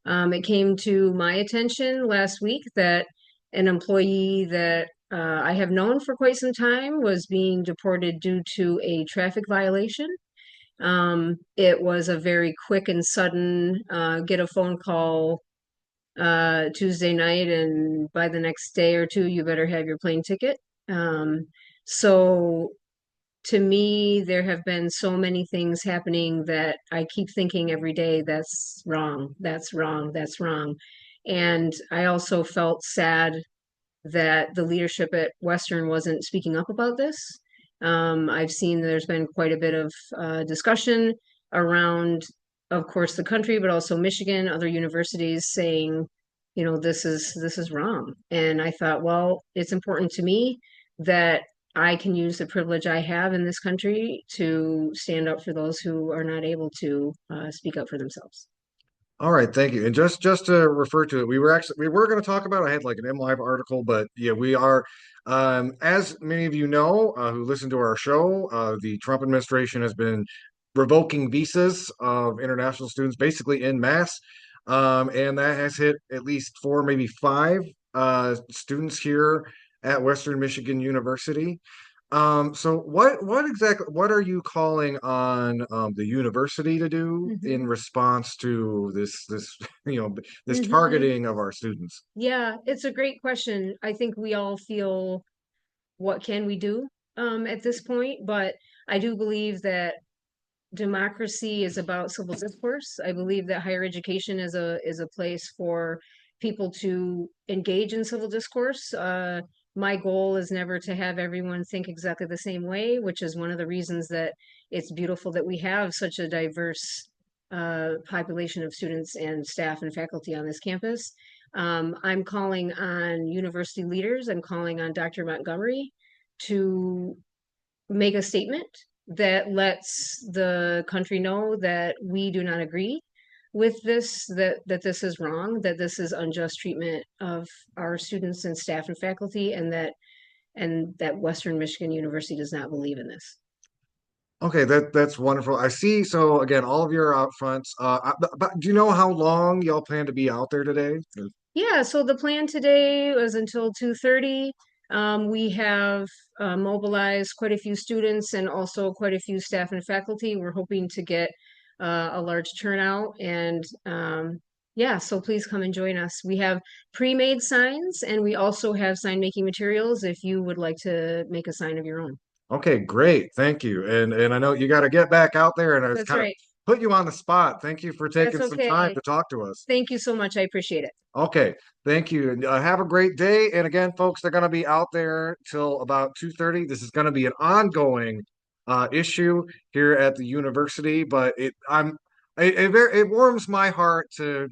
It came to my attention last week that an employee that I have known for quite some time was being deported due to a traffic violation. It was a very quick and sudden get a phone call Tuesday night, and by the next day or two, you better have your plane ticket. So to me, there have been so many things happening that I keep thinking every day, that's wrong, that's wrong, that's wrong. And I also felt sad that the leadership at Western wasn't speaking up about this. I've seen there's been quite a bit of discussion around, of course, the country, but also Michigan, other universities saying, this is wrong. And I thought, well, it's important to me that I can use the privilege I have in this country to stand up for those who are not able to speak up for themselves. All right, thank you. And just to refer to it, we were going to talk about. I had like an MLive article, but yeah, we are. As many of you know, who listen to our show, the Trump administration has been revoking visas of international students, basically in mass, and that has hit at least four, maybe five students here at Western Michigan University. So what are you calling on the university to do Hmm. in response to this you know this Hmm. targeting of our students? Yeah, it's a great question. I think we all feel, what can we do at this point? But I do believe that democracy is about civil discourse. I believe that higher education is a place for people to engage in civil discourse. My goal is never to have everyone think exactly the same way, which is one of the reasons that it's beautiful that we have such a diverse population of students and staff and faculty on this campus. I'm calling on university leaders. I'm calling on Dr. Montgomery to make a statement that lets the country know that we do not agree with this, that this is wrong, that this is unjust treatment of our students and staff and faculty, and that Western Michigan University does not believe in this. Okay, that's wonderful. I see. So again, all of you are out front. But do you know how long y'all plan to be out there today? Yeah, so the plan today was until 2:30. We have mobilized quite a few students and also quite a few staff and faculty. We're hoping to get a large turnout, and yeah, so please come and join us. We have pre-made signs, and we also have sign making materials if you would like to make a sign of your own. Okay, great. Thank you. And I know you got to get back out there, and I was That's kind of right. put you on the spot. Thank you for That's taking some time okay. to talk to us. Thank you so much. I appreciate it. Okay, thank you. And have a great day. And again, folks, they're going to be out there till about 2:30. This is going to be an ongoing issue here at the university, but it warms my heart to,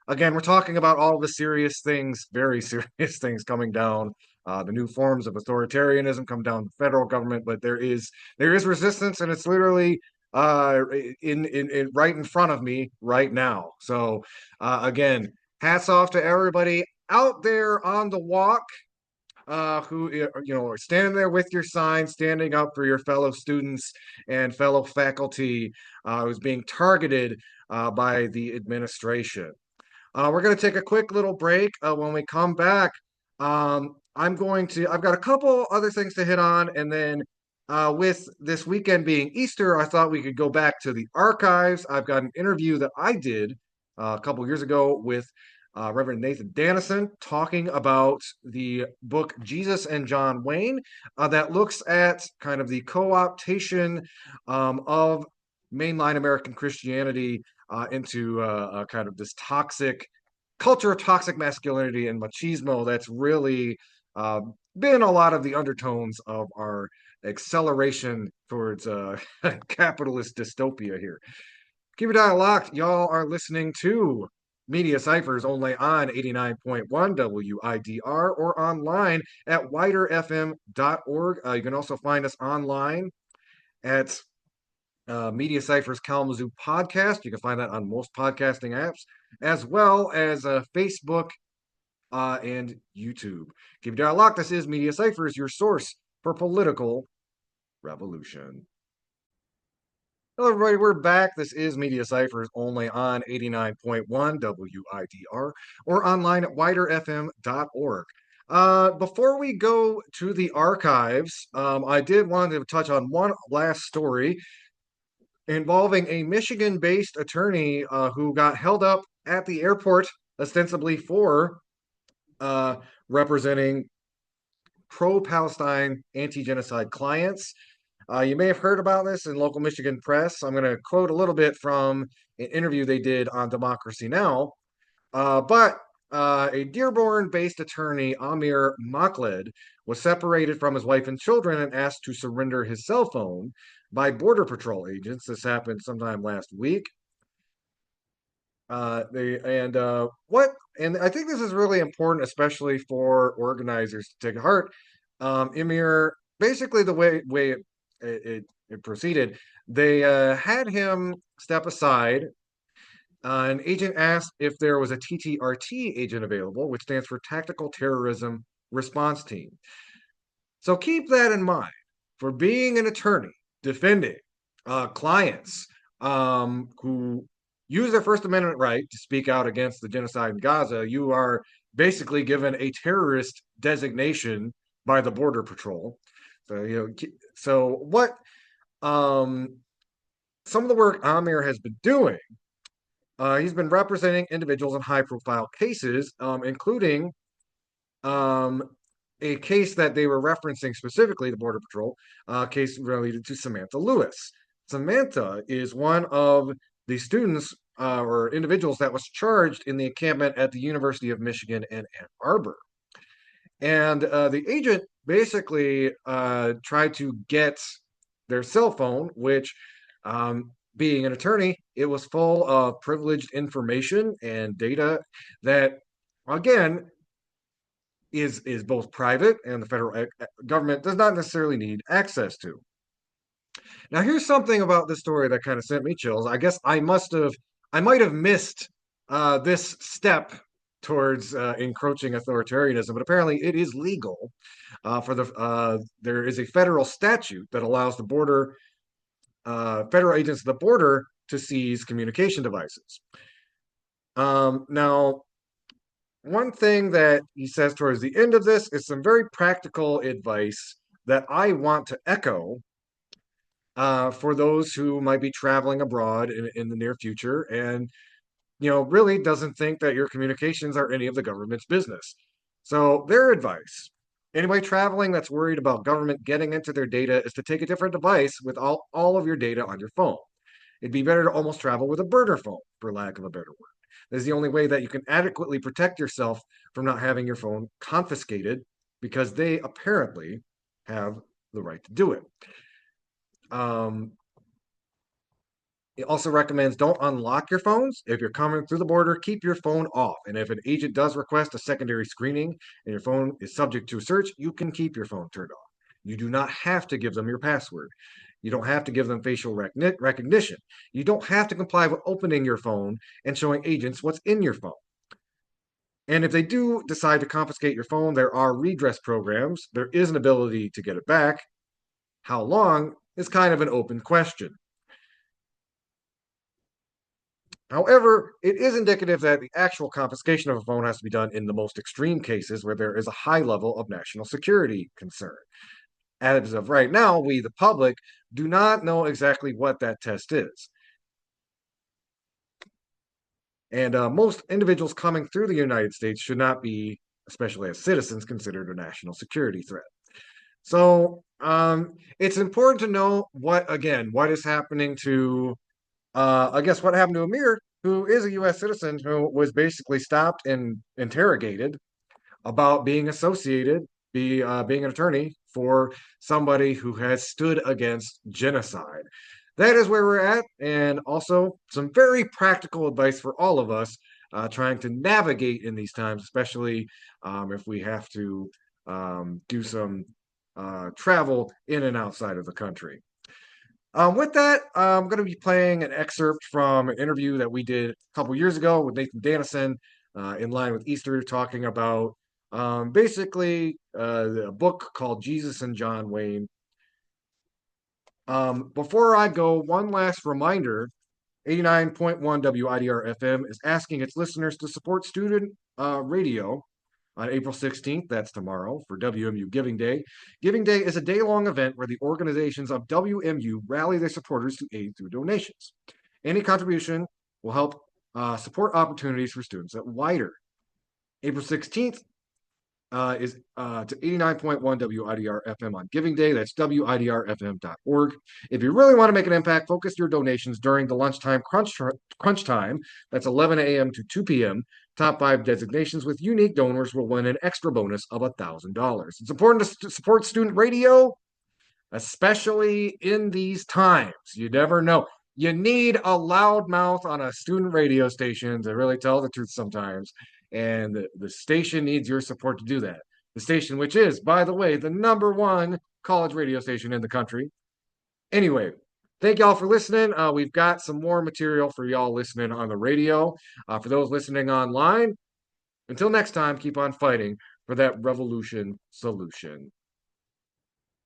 again, we're talking about all the serious things, very serious things coming down. The new forms of authoritarianism come down the federal government, but there is resistance, and it's literally in right in front of me right now. So again, hats off to everybody out there on the walk, who are standing there with your sign, standing up for your fellow students and fellow faculty who's being targeted by the administration. We're going to take a quick little break. When we come back, I've got a couple other things to hit on, and then with this weekend being Easter, I thought we could go back to the archives. I've got an interview that I did a couple years ago with Reverend Nathan Dannison talking about the book Jesus and John Wayne, that looks at kind of the co-optation of mainline American Christianity into kind of this toxic culture of toxic masculinity and machismo that's really uh, been a lot of the undertones of our acceleration towards capitalist dystopia here. Keep your dial locked. Y'all are listening to Media Cyphers only on 89.1 WIDR or online at widerfm.org. You can also find us online at Media Cyphers Kalamazoo podcast. You can find that on most podcasting apps, as well as Facebook and YouTube. Keep your dial locked. This is Media Cyphers, your source for political revolution. Hello, everybody. We're back. This is Media Cyphers only on 89.1 WIDR or online at widerfm.org. Before we go to the archives, I did want to touch on one last story involving a Michigan based attorney who got held up at the airport, ostensibly for uh, representing pro Palestine anti genocide clients. You may have heard about this in local Michigan press. I'm going to quote a little bit from an interview they did on Democracy Now! But a Dearborn based attorney, Amir Makhled, was separated from his wife and children and asked to surrender his cell phone by Border Patrol agents. This happened sometime last week. They and what and I think this is really important, especially for organizers to take heart. Emir, basically the way it proceeded, they had him step aside An agent asked if there was a TTRT agent available, which stands for Tactical Terrorism Response Team. So keep that in mind for being an attorney defending clients who use their First Amendment right to speak out against the genocide in Gaza. You are basically given a terrorist designation by the Border Patrol. So what some of the work Amir has been doing, he's been representing individuals in high-profile cases, including um, a case that they were referencing specifically, the Border Patrol case related to Samantha Lewis. Samantha is one of the students or individuals that was charged in the encampment at the University of Michigan in Ann Arbor. And the agent basically tried to get their cell phone, which, being an attorney, it was full of privileged information and data that, again, is both private and the federal government does not necessarily need access to. Now, here's something about this story that kind of sent me chills. I guess I might have missed this step towards encroaching authoritarianism, but apparently it is legal there is a federal statute that allows the border federal agents at the border to seize communication devices. Now, one thing that he says towards the end of this is some very practical advice that I want to echo for those who might be traveling abroad in the near future and really doesn't think that your communications are any of the government's business. So their advice, anybody traveling that's worried about government getting into their data, is to take a different device with all of your data on your phone. It'd be better to almost travel with a burner phone, for lack of a better word. This is the only way that you can adequately protect yourself from not having your phone confiscated, because they apparently have the right to do it. It also recommends don't unlock your phones. If you're coming through the border, keep your phone off. And if an agent does request a secondary screening and your phone is subject to a search, you can keep your phone turned off. You do not have to give them your password. You don't have to give them facial recognition. You don't have to comply with opening your phone and showing agents what's in your phone. And if they do decide to confiscate your phone, there are redress programs. There is an ability to get it back. How long is kind of an open question. However, it is indicative that the actual confiscation of a phone has to be done in the most extreme cases where there is a high level of national security concern. As of right now, we, the public, do not know exactly what that test is. And most individuals coming through the United States should not be, especially as citizens, considered a national security threat. So it's important to know what is happening to what happened to Amir, who is a U.S. citizen who was basically stopped and interrogated about being being an attorney for somebody who has stood against genocide. That is where we're at, and also some very practical advice for all of us trying to navigate in these times, especially if we have to do some travel in and outside of the country. With that, I'm going to be playing an excerpt from an interview that we did a couple years ago with Nathan Dannison in line with Easter, talking about basically a book called Jesus and John Wayne. Before I go, one last reminder, 89.1 WIDR FM is asking its listeners to support student radio on April 16th, that's tomorrow, for WMU Giving Day. Giving Day is a day-long event where the organizations of WMU rally their supporters to aid through donations. Any contribution will help support opportunities for students at WIDR. April 16th is to 89.1 WIDR FM on Giving Day. That's WIDRFM.org. If you really want to make an impact, focus your donations during the lunchtime crunch time. That's 11 a.m. to 2 p.m. Top 5 designations with unique donors will win an extra bonus of $1,000. It's important to support student radio, especially in these times. You never know. You need a loudmouth on a student radio station to really tell the truth sometimes. And the station needs your support to do that. The station, which is, by the way, the #1 college radio station in the country. Anyway, Thank y'all for listening. We've got some more material for y'all listening on the radio. For those listening online, until next time, keep on fighting for that revolution solution.